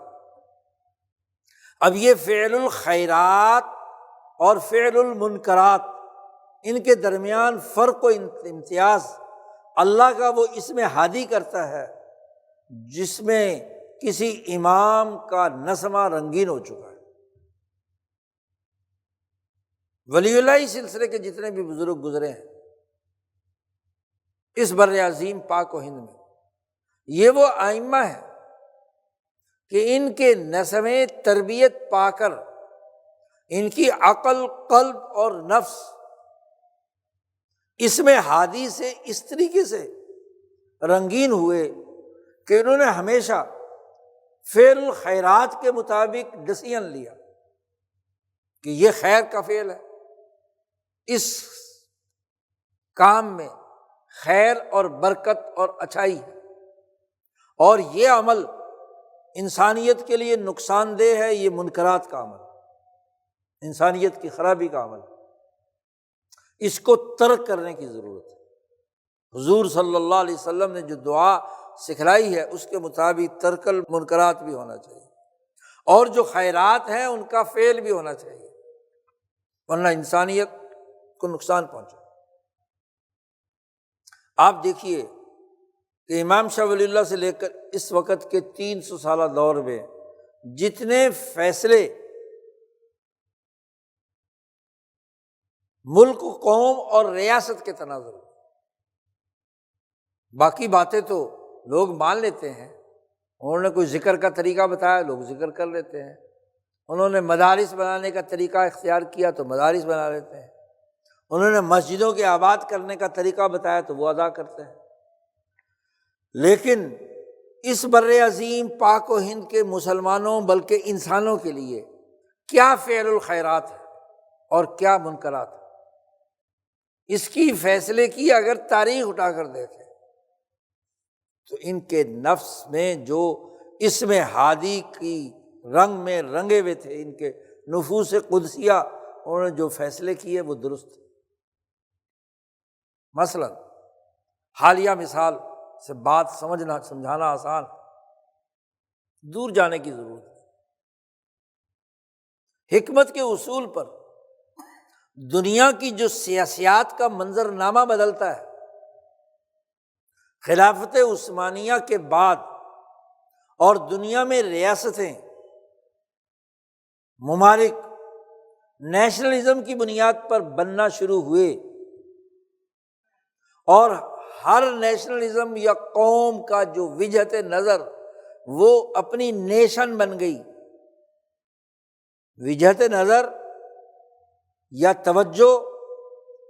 اب یہ فعل الخیرات اور فعل المنکرات، ان کے درمیان فرق و امتیاز اللہ کا وہ اسم ہادی کرتا ہے، جس میں کسی امام کا نسمہ رنگین ہو چکا ہے۔ ولی اللہ سلسلے کے جتنے بھی بزرگ گزرے ہیں اس بر عظیم پاک و ہند میں، یہ وہ ائمہ ہیں کہ ان کے نسمیں تربیت پا کر ان کی عقل، قلب اور نفس اس میں ہادی سے اس طریقے سے رنگین ہوئے کہ انہوں نے ہمیشہ فعل الخیرات کے مطابق ڈسیزن لیا کہ یہ خیر کا فعل ہے، اس کام میں خیر اور برکت اور اچھائی ہے، اور یہ عمل انسانیت کے لیے نقصان دہ ہے، یہ منکرات کا عمل، انسانیت کی خرابی کا عمل، اس کو ترک کرنے کی ضرورت ہے۔ حضور صلی اللہ علیہ وسلم نے جو دعا سکھلائی ہے اس کے مطابق ترک المنکرات بھی ہونا چاہیے، اور جو خیرات ہیں ان کا فعل بھی ہونا چاہیے، ورنہ انسانیت کو نقصان پہنچے۔ آپ دیکھیے کہ امام شاہ ولی اللہ سے لے کر اس وقت کے 300 سالہ دور میں جتنے فیصلے ملک، قوم اور ریاست کے تناظر میں، باقی باتیں تو لوگ مان لیتے ہیں، انہوں نے کوئی ذکر کا طریقہ بتایا لوگ ذکر کر لیتے ہیں، انہوں نے مدارس بنانے کا طریقہ اختیار کیا تو مدارس بنا لیتے ہیں، انہوں نے مسجدوں کے آباد کرنے کا طریقہ بتایا تو وہ ادا کرتے ہیں۔ لیکن اس بر عظیم پاک و ہند کے مسلمانوں بلکہ انسانوں کے لیے کیا فعل الخیرات ہے اور کیا منکرات ہے، اس کی فیصلے کی اگر تاریخ اٹھا کر دیکھیں تو ان کے نفس میں جو اسم ہادی کی رنگ میں رنگے ہوئے تھے، ان کے نفوس قدسیہ، انہوں نے جو فیصلے کیے وہ درست تھے۔ مثلا حالیہ مثال سے بات سمجھانا آسان، دور جانے کی ضرورت ہے۔ حکمت کے اصول پر دنیا کی جو سیاسیات کا منظرنامہ بدلتا ہے، خلافت عثمانیہ کے بعد اور دنیا میں ریاستیں، ممالک نیشنلزم کی بنیاد پر بننا شروع ہوئے، اور ہر نیشنلزم یا قوم کا جو وجہت نظر وہ اپنی نیشن بن گئی، وجہت نظر یا توجہ،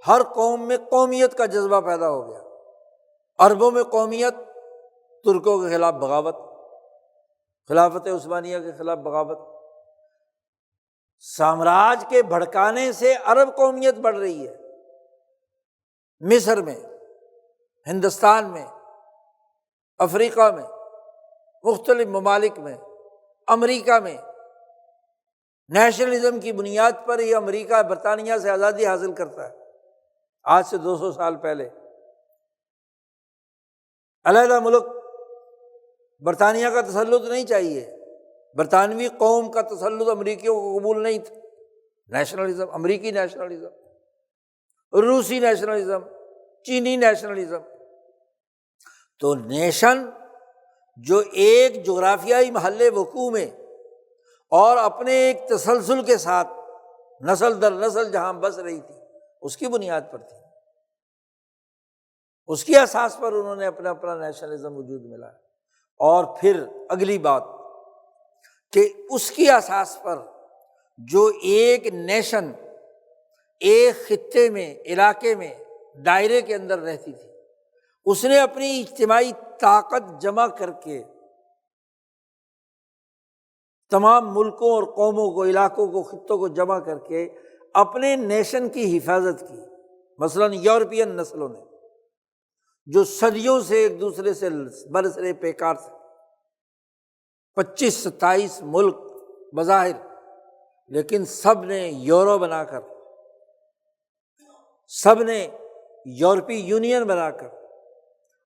ہر قوم میں قومیت کا جذبہ پیدا ہو گیا۔ عربوں میں قومیت، ترکوں کے خلاف بغاوت، خلافت عثمانیہ کے خلاف بغاوت، سامراج کے بھڑکانے سے عرب قومیت بڑھ رہی ہے، مصر میں، ہندوستان میں، افریقہ میں، مختلف ممالک میں، امریکہ میں۔ نیشنلزم کی بنیاد پر یہ امریکہ برطانیہ سے آزادی حاصل کرتا ہے، آج سے 200 سال پہلے۔ علیحدہ ملک، برطانیہ کا تسلط نہیں چاہیے، برطانوی قوم کا تسلط امریکیوں کو قبول نہیں تھا۔ نیشنلزم، امریکی نیشنلزم، روسی نیشنلزم، چینی نیشنلزم۔ تو نیشن جو ایک جغرافیائی محل وقوع میں اور اپنے ایک تسلسل کے ساتھ نسل در نسل جہاں بس رہی تھی، اس کی بنیاد پر تھی، اس کی اساس پر انہوں نے اپنا اپنا نیشنلزم وجود میں لایا۔ اور پھر اگلی بات کہ اس کی اساس پر جو ایک نیشن ایک خطے میں، علاقے میں، دائرے کے اندر رہتی تھی، اس نے اپنی اجتماعی طاقت جمع کر کے تمام ملکوں اور قوموں کو، علاقوں کو، خطوں کو جمع کر کے اپنے نیشن کی حفاظت کی۔ مثلاً یورپین نسلوں نے جو صدیوں سے ایک دوسرے سے برسر پیکار تھے، 25-27 ملک بظاہر، لیکن سب نے یورو بنا کر، سب نے یورپی یونین بنا کر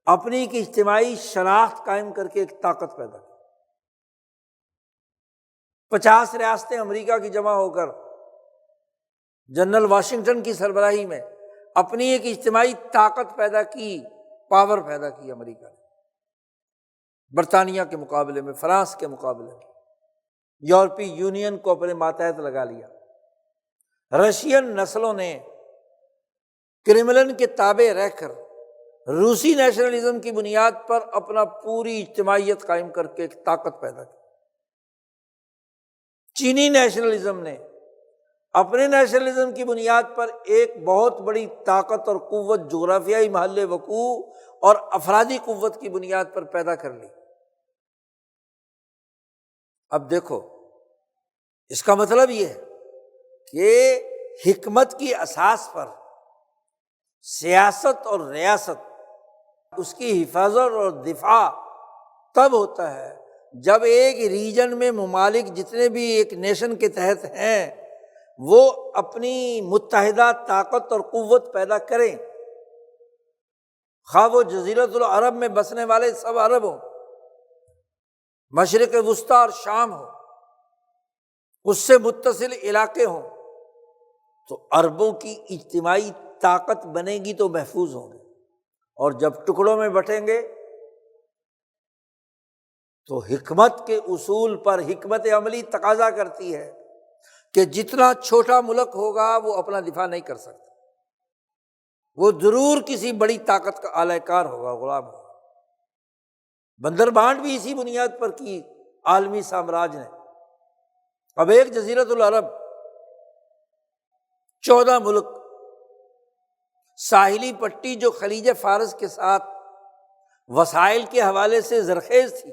اپنی ایک اجتماعی شناخت قائم کر کے ایک طاقت پیدا کی۔ 50 ریاستیں امریکہ کی جمع ہو کر جنرل واشنگٹن کی سربراہی میں اپنی ایک اجتماعی طاقت پیدا کی، پاور پیدا کی امریکہ نے، برطانیہ کے مقابلے میں، فرانس کے مقابلے میں، یورپی یونین کو اپنے ماتحت لگا لیا۔ رشین نسلوں نے کرملن کے تابع رہ کر روسی نیشنلزم کی بنیاد پر اپنا پوری اجتماعیت قائم کر کے ایک طاقت پیدا کی۔ چینی نیشنلزم نے اپنے نیشنلزم کی بنیاد پر ایک بہت بڑی طاقت اور قوت، جغرافیائی محل وقوع اور افرادی قوت کی بنیاد پر پیدا کر لی۔ اب دیکھو، اس کا مطلب یہ ہے کہ حکمت کی اساس پر سیاست اور ریاست، اس کی حفاظت اور دفاع تب ہوتا ہے جب ایک ریجن میں ممالک جتنے بھی ایک نیشن کے تحت ہیں وہ اپنی متحدہ طاقت اور قوت پیدا کریں، خواہ وہ جزیرۃ العرب میں بسنے والے سب عرب ہوں، مشرق وسطیٰ اور شام ہو، اس سے متصل علاقے ہوں، تو عربوں کی اجتماعی طاقت بنے گی تو محفوظ ہوں گے۔ اور جب ٹکڑوں میں بٹیں گے تو حکمت کے اصول پر حکمت عملی تقاضا کرتی ہے کہ جتنا چھوٹا ملک ہوگا وہ اپنا دفاع نہیں کر سکتا، وہ ضرور کسی بڑی طاقت کا اعلی کار ہوگا، غلام ہوگا۔ بندر بانٹ بھی اسی بنیاد پر کی عالمی سامراج نے۔ اب ایک جزیرۃ العرب، 14 ملک، ساحلی پٹی جو خلیج فارس کے ساتھ وسائل کے حوالے سے زرخیز تھی،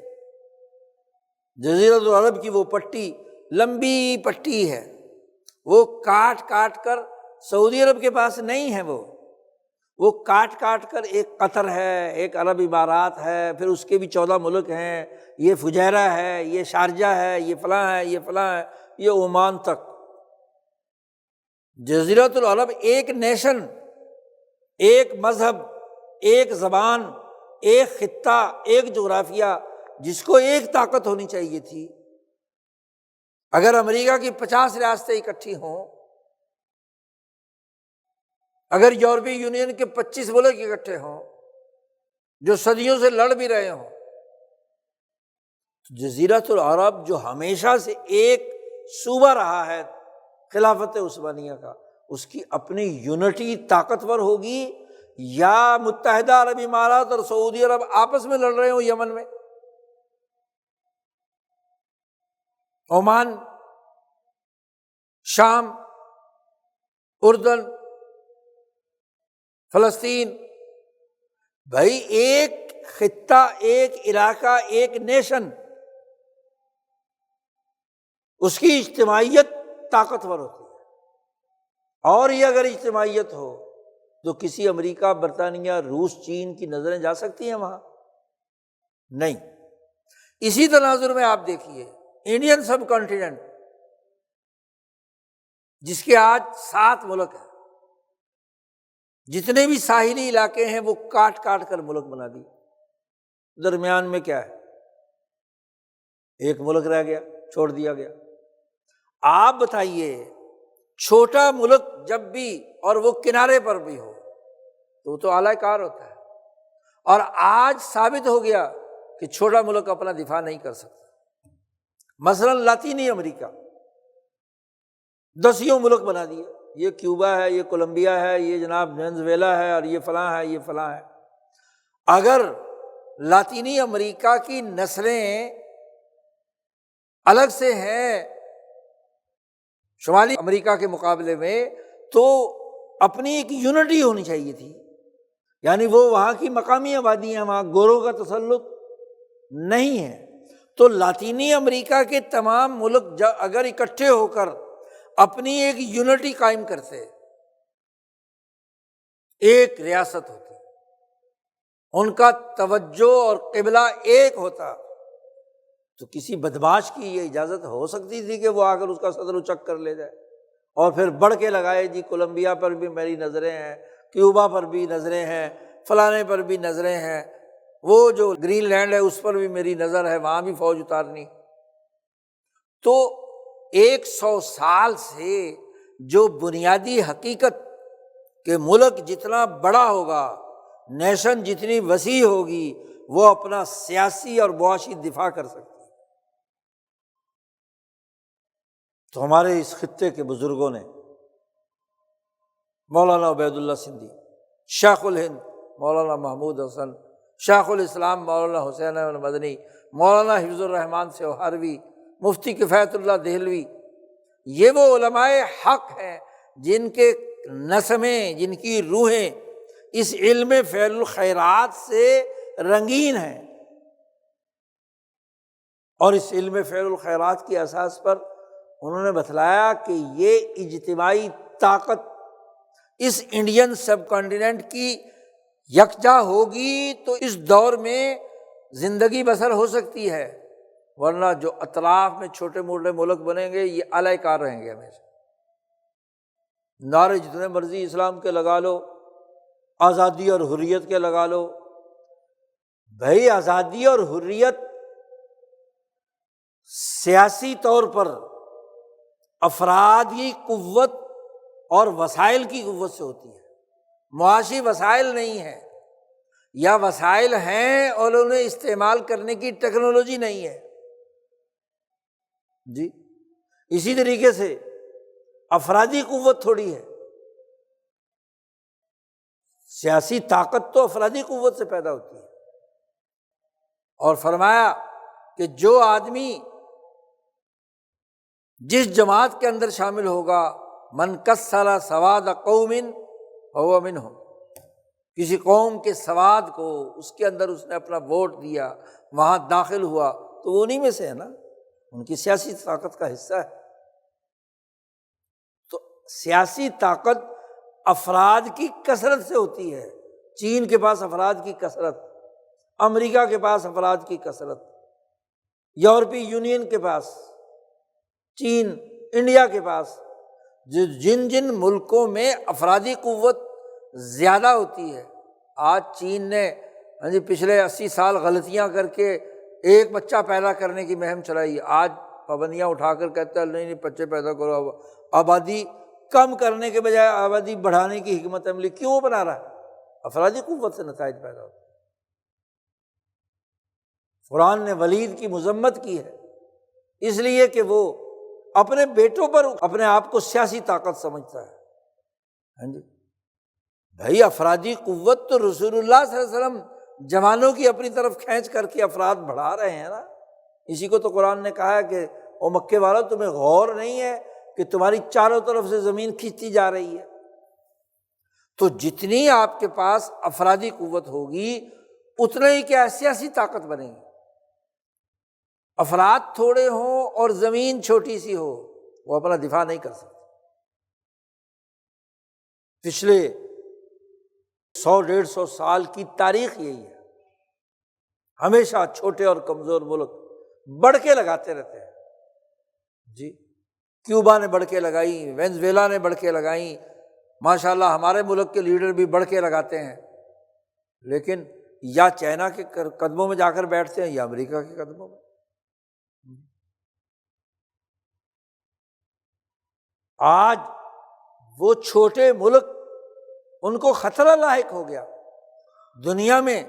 جزیرۃ العرب کی وہ پٹی لمبی پٹی ہے، وہ کاٹ کاٹ کر، سعودی عرب کے پاس نہیں ہے، وہ کاٹ کاٹ کر ایک قطر ہے، ایک عرب امارات ہے، پھر اس کے بھی 14 ملک ہیں، یہ فجیرہ ہے، یہ شارجہ ہے، یہ فلاں ہے، یہ فلاں ہے، یہ عمان تک۔ جزیرۃ العرب ایک نیشن، ایک مذہب، ایک زبان، ایک خطہ، ایک جغرافیہ، جس کو ایک طاقت ہونی چاہیے تھی۔ اگر امریکہ کی 50 ریاستیں اکٹھی ہوں، اگر یورپی یونین کے 25 ملک اکٹھے ہوں جو صدیوں سے لڑ بھی رہے ہوں، تو جزیرۃ العرب جو ہمیشہ سے ایک صوبہ رہا ہے خلافت عثمانیہ کا، اس کی اپنی یونٹی طاقتور ہوگی، یا متحدہ عرب امارات اور سعودی عرب آپس میں لڑ رہے ہوں یمن میں؟ عمان، شام، اردن، فلسطین، بھائی ایک خطہ، ایک علاقہ، ایک نیشن، اس کی اجتماعیت طاقتور ہوتی ہے۔ اور یہ اگر اجتماعیت ہو تو کسی امریکہ، برطانیہ، روس، چین کی نظریں جا سکتی ہیں وہاں؟ نہیں۔ اسی تناظر میں آپ دیکھیے انڈین سب کانٹیننٹ، جس کے آج 7 ملک ہیں، جتنے بھی ساحلی علاقے ہیں وہ کاٹ کاٹ کر ملک بنا دیے۔ درمیان میں کیا ہے؟ ایک ملک رہ گیا، چھوڑ دیا گیا۔ آپ بتائیے، چھوٹا ملک جب بھی، اور وہ کنارے پر بھی ہو، تو وہ تو اعلی کار ہوتا ہے۔ اور آج ثابت ہو گیا کہ چھوٹا ملک اپنا دفاع نہیں کر سکتا۔ مثلا لاطینی امریکہ 10 ملک بنا دیے، یہ کیوبا ہے، یہ کولمبیا ہے، یہ جناب وینزویلا ہے، اور یہ فلاں ہے، یہ فلاں ہے۔ اگر لاطینی امریکہ کی نسلیں الگ سے ہیں شمالی امریکہ کے مقابلے میں، تو اپنی ایک یونٹی ہونی چاہیے تھی، یعنی وہ وہاں کی مقامی آبادی ہیں، وہاں گوروں کا تسلط نہیں ہے۔ تو لاطینی امریکہ کے تمام ملک اگر اکٹھے ہو کر اپنی ایک یونٹی قائم کرتے، ایک ریاست ہوتی، ان کا توجہ اور قبلہ ایک ہوتا، تو کسی بدمعاش کی یہ اجازت ہو سکتی تھی کہ وہ آ کر اس کا صدر اچک کر لے جائے، اور پھر بڑھ کے لگائے جی کولمبیا پر بھی میری نظریں ہیں، کیوبا پر بھی نظریں ہیں، فلانے پر بھی نظریں ہیں، وہ جو گرین لینڈ ہے اس پر بھی میری نظر ہے، وہاں بھی فوج اتارنی۔ تو 100 سال سے جو بنیادی حقیقت کہ ملک جتنا بڑا ہوگا، نیشن جتنی وسیع ہوگی، وہ اپنا سیاسی اور معاشی دفاع کر سکتی ہے۔ تو ہمارے اس خطے کے بزرگوں نے، مولانا عبید اللہ سندھی، شیخ الہند مولانا محمود حسن، شیخ الاسلام مولانا حسین احمد مدنی، مولانا حفظ الرحمان سہاروی، مفتی کفایت اللہ دہلوی، یہ وہ علماء حق ہیں جن کے نسمیں، جن کی روحیں اس علم فعل الخیرات سے رنگین ہیں، اور اس علم فعل الخیرات کی اساس پر انہوں نے بتلایا کہ یہ اجتماعی طاقت اس انڈین سب کانٹیننٹ کی یکجا ہوگی تو اس دور میں زندگی بسر ہو سکتی ہے، ورنہ جو اطراف میں چھوٹے موٹے ملک بنیں گے یہ اعلی کار رہیں گے ہمیشہ۔ نعرے جتنے مرضی اسلام کے لگا لو، آزادی اور حریت کے لگا لو، بھائی آزادی اور حریت سیاسی طور پر افراد کی قوت اور وسائل کی قوت سے ہوتی ہے، معاشی وسائل نہیں ہے، یا وسائل ہیں اور انہیں استعمال کرنے کی ٹیکنالوجی نہیں ہے جی۔ اسی طریقے سے افرادی قوت تھوڑی ہے، سیاسی طاقت تو افرادی قوت سے پیدا ہوتی ہے۔ اور فرمایا کہ جو آدمی جس جماعت کے اندر شامل ہوگا، من کسر سواد قوم فہو منہم، کسی قوم کے سواد کو، اس کے اندر اس نے اپنا ووٹ دیا، وہاں داخل ہوا، تو وہ انہی میں سے ہے نا، ان کی سیاسی طاقت کا حصہ ہے۔ تو سیاسی طاقت افراد کی کثرت سے ہوتی ہے۔ چین کے پاس افراد کی کثرت، امریکہ کے پاس افراد کی کثرت، یورپی یونین کے پاس، چین، انڈیا کے پاس، جن جن ملکوں میں افرادی قوت زیادہ ہوتی ہے۔ آج چین نے پچھلے 80 سال غلطیاں کر کے ایک بچہ پیدا کرنے کی مہم چلائی، آج پابندیاں اٹھا کر کہتا ہے نہیں بچے پیدا کرو، آبادی کم کرنے کے بجائے آبادی بڑھانے کی حکمت عملی کیوں بنا رہا ہے؟ افرادی قوت سے نتائج پیدا ہوتے ہیں۔ قرآن نے ولید کی مذمت کی ہے اس لیے کہ وہ اپنے بیٹوں پر اپنے آپ کو سیاسی طاقت سمجھتا ہے۔ ہاں جی بھائی، افرادی قوت تو رسول اللہ صلی اللہ علیہ وسلم جوانوں کی اپنی طرف کھینچ کر کے افراد بڑھا رہے ہیں نا۔ اسی کو تو قرآن نے کہا ہے کہ اور مکے والوں تمہیں غور نہیں ہے کہ تمہاری چاروں طرف سے زمین کھینچتی جا رہی ہے؟ تو جتنی آپ کے پاس افرادی قوت ہوگی اتنا ہی کیا سیاسی طاقت بنے گی۔ افراد تھوڑے ہوں اور زمین چھوٹی سی ہو، وہ اپنا دفاع نہیں کر سکتے۔ پچھلے 100-150 سال کی تاریخ یہی ہے، ہمیشہ چھوٹے اور کمزور ملک بڑھ کے لگاتے رہتے ہیں۔ جی، کیوبا نے بڑھ کے لگائی، وینزویلا نے بڑھ کے لگائیں، ماشاءاللہ ہمارے ملک کے لیڈر بھی بڑھ کے لگاتے ہیں، لیکن یا چائنا کے قدموں میں جا کر بیٹھتے ہیں یا امریکہ کے قدموں میں۔ آج وہ چھوٹے ملک ان کو خطرہ لاحق ہو گیا، دنیا میں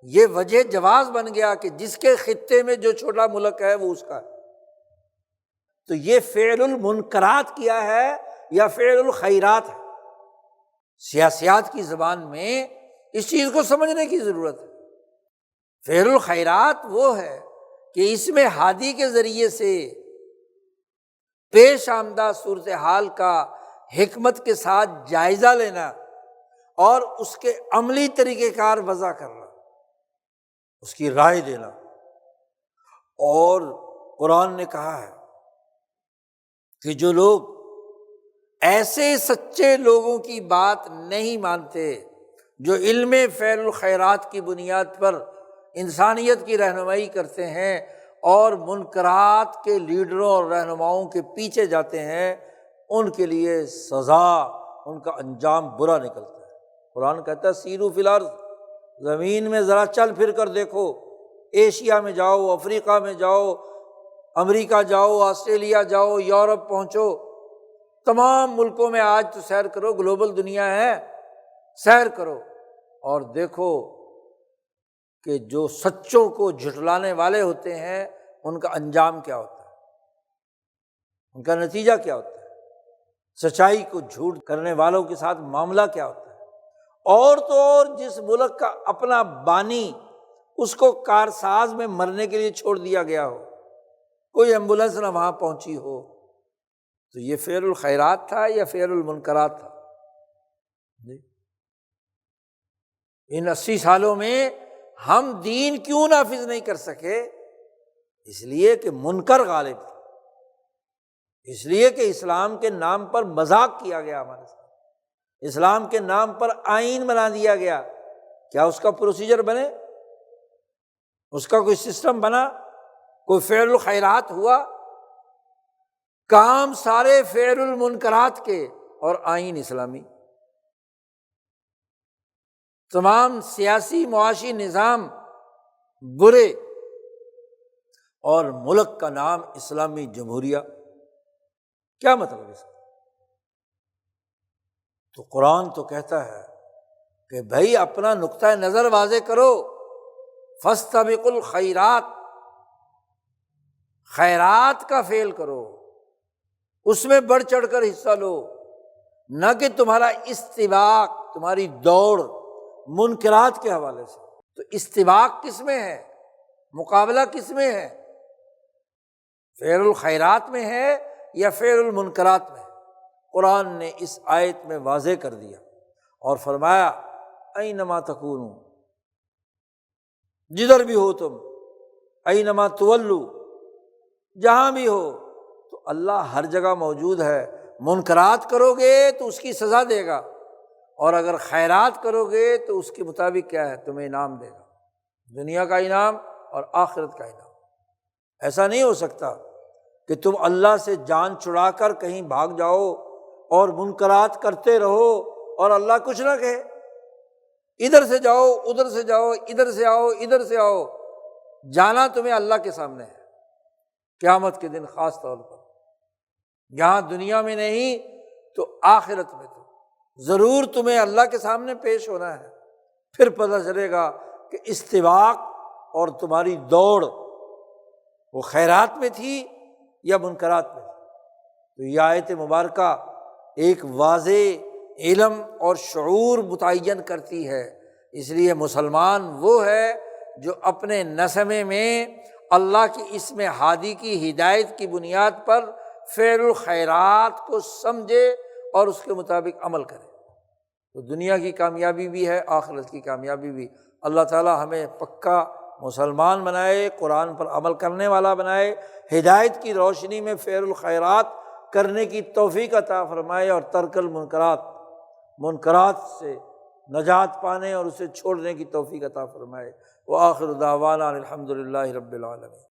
یہ وجہ جواز بن گیا کہ جس کے خطے میں جو چھوٹا ملک ہے وہ اس کا ہے۔ تو یہ فعل المنکرات کیا ہے یا فعل الخیرات ہے؟ سیاسیات کی زبان میں اس چیز کو سمجھنے کی ضرورت ہے۔ فعل الخیرات وہ ہے کہ اس میں ہادی کے ذریعے سے پیش آمدہ صورتحال کا حکمت کے ساتھ جائزہ لینا اور اس کے عملی طریقہ کار وضع کرنا، اس کی رائے دینا۔ اور قرآن نے کہا ہے کہ جو لوگ ایسے سچے لوگوں کی بات نہیں مانتے جو علم فعل الخیرات کی بنیاد پر انسانیت کی رہنمائی کرتے ہیں اور منکرات کے لیڈروں اور رہنماؤں کے پیچھے جاتے ہیں، ان کے لیے سزا، ان کا انجام برا نکلتا ہے۔ قرآن کہتا ہے سیرو فی الارض، زمین میں ذرا چل پھر کر دیکھو، ایشیا میں جاؤ، افریقہ میں جاؤ، امریکہ جاؤ، آسٹریلیا جاؤ، یورپ پہنچو، تمام ملکوں میں آج تو سیر کرو، گلوبل دنیا ہے، سیر کرو اور دیکھو کہ جو سچوں کو جھٹلانے والے ہوتے ہیں ان کا انجام کیا ہوتا ہے، ان کا نتیجہ کیا ہوتا ہے، سچائی کو جھوٹ کرنے والوں کے ساتھ معاملہ کیا ہوتا ہے۔ اور تو اور جس ملک کا اپنا بانی اس کو کارساز میں مرنے کے لیے چھوڑ دیا گیا ہو، کوئی ایمبولینس نہ وہاں پہنچی ہو، تو یہ فعل الخیرات تھا یا فعل المنکرات تھا؟ ان 80 سالوں میں ہم دین کیوں نافذ نہیں کر سکے؟ اس لیے کہ منکر غالب تھا، اس لیے کہ اسلام کے نام پر مذاق کیا گیا ہمارے ساتھ، اسلام کے نام پر آئین بنا دیا گیا۔ کیا اس کا پروسیجر بنے؟ اس کا کوئی سسٹم بنا؟ کوئی فعل الخیرات ہوا؟ کام سارے فعل المنکرات کے اور آئین اسلامی۔ تمام سیاسی معاشی نظام برے اور ملک کا نام اسلامی جمہوریہ۔ کیا مطلب ہے اس کا؟ تو قرآن تو کہتا ہے کہ بھائی اپنا نقطہ نظر واضح کرو، فاستبقوا الخیرات، خیرات کا فعل کرو، اس میں بڑھ چڑھ کر حصہ لو، نہ کہ تمہارا استباق، تمہاری دوڑ منکرات کے حوالے سے۔ تو استباق کس میں ہے؟ مقابلہ کس میں ہے؟ فعل الخیرات میں ہے یا فعل المنکرات میں؟ قرآن نے اس آیت میں واضح کر دیا اور فرمایا اینما تکونوا، جدھر بھی ہو تم، اینما تولوا، جہاں بھی ہو، تو اللہ ہر جگہ موجود ہے۔ منکرات کرو گے تو اس کی سزا دے گا، اور اگر خیرات کرو گے تو اس کے مطابق کیا ہے؟ تمہیں انعام دے گا، دنیا کا انعام اور آخرت کا انعام۔ ایسا نہیں ہو سکتا کہ تم اللہ سے جان چھڑا کر کہیں بھاگ جاؤ اور منکرات کرتے رہو اور اللہ کچھ نہ کہے۔ ادھر سے جاؤ، ادھر سے جاؤ، ادھر سے آؤ، ادھر سے آؤ، جانا تمہیں اللہ کے سامنے ہے قیامت کے دن، خاص طور پر یہاں دنیا میں نہیں تو آخرت میں تو ضرور تمہیں اللہ کے سامنے پیش ہونا ہے۔ پھر پتہ چلے گا کہ استباق اور تمہاری دوڑ وہ خیرات میں تھی یا منکرات میں تھی۔ تو یہ آیت مبارکہ ایک واضح علم اور شعور متعین کرتی ہے۔ اس لیے مسلمان وہ ہے جو اپنے نسمے میں اللہ کی اس میں ہادی کی ہدایت کی بنیاد پر فعل الخیرات کو سمجھے اور اس کے مطابق عمل کرے، تو دنیا کی کامیابی بھی ہے، آخرت کی کامیابی بھی۔ اللہ تعالیٰ ہمیں پکا مسلمان بنائے، قرآن پر عمل کرنے والا بنائے، ہدایت کی روشنی میں فعل الخیرات کرنے کی توفیق عطا فرمائے، اور ترک المنکرات، منکرات سے نجات پانے اور اسے چھوڑنے کی توفیق عطا فرمائے۔ وآخر دعوانا الحمد للہ رب العالمین۔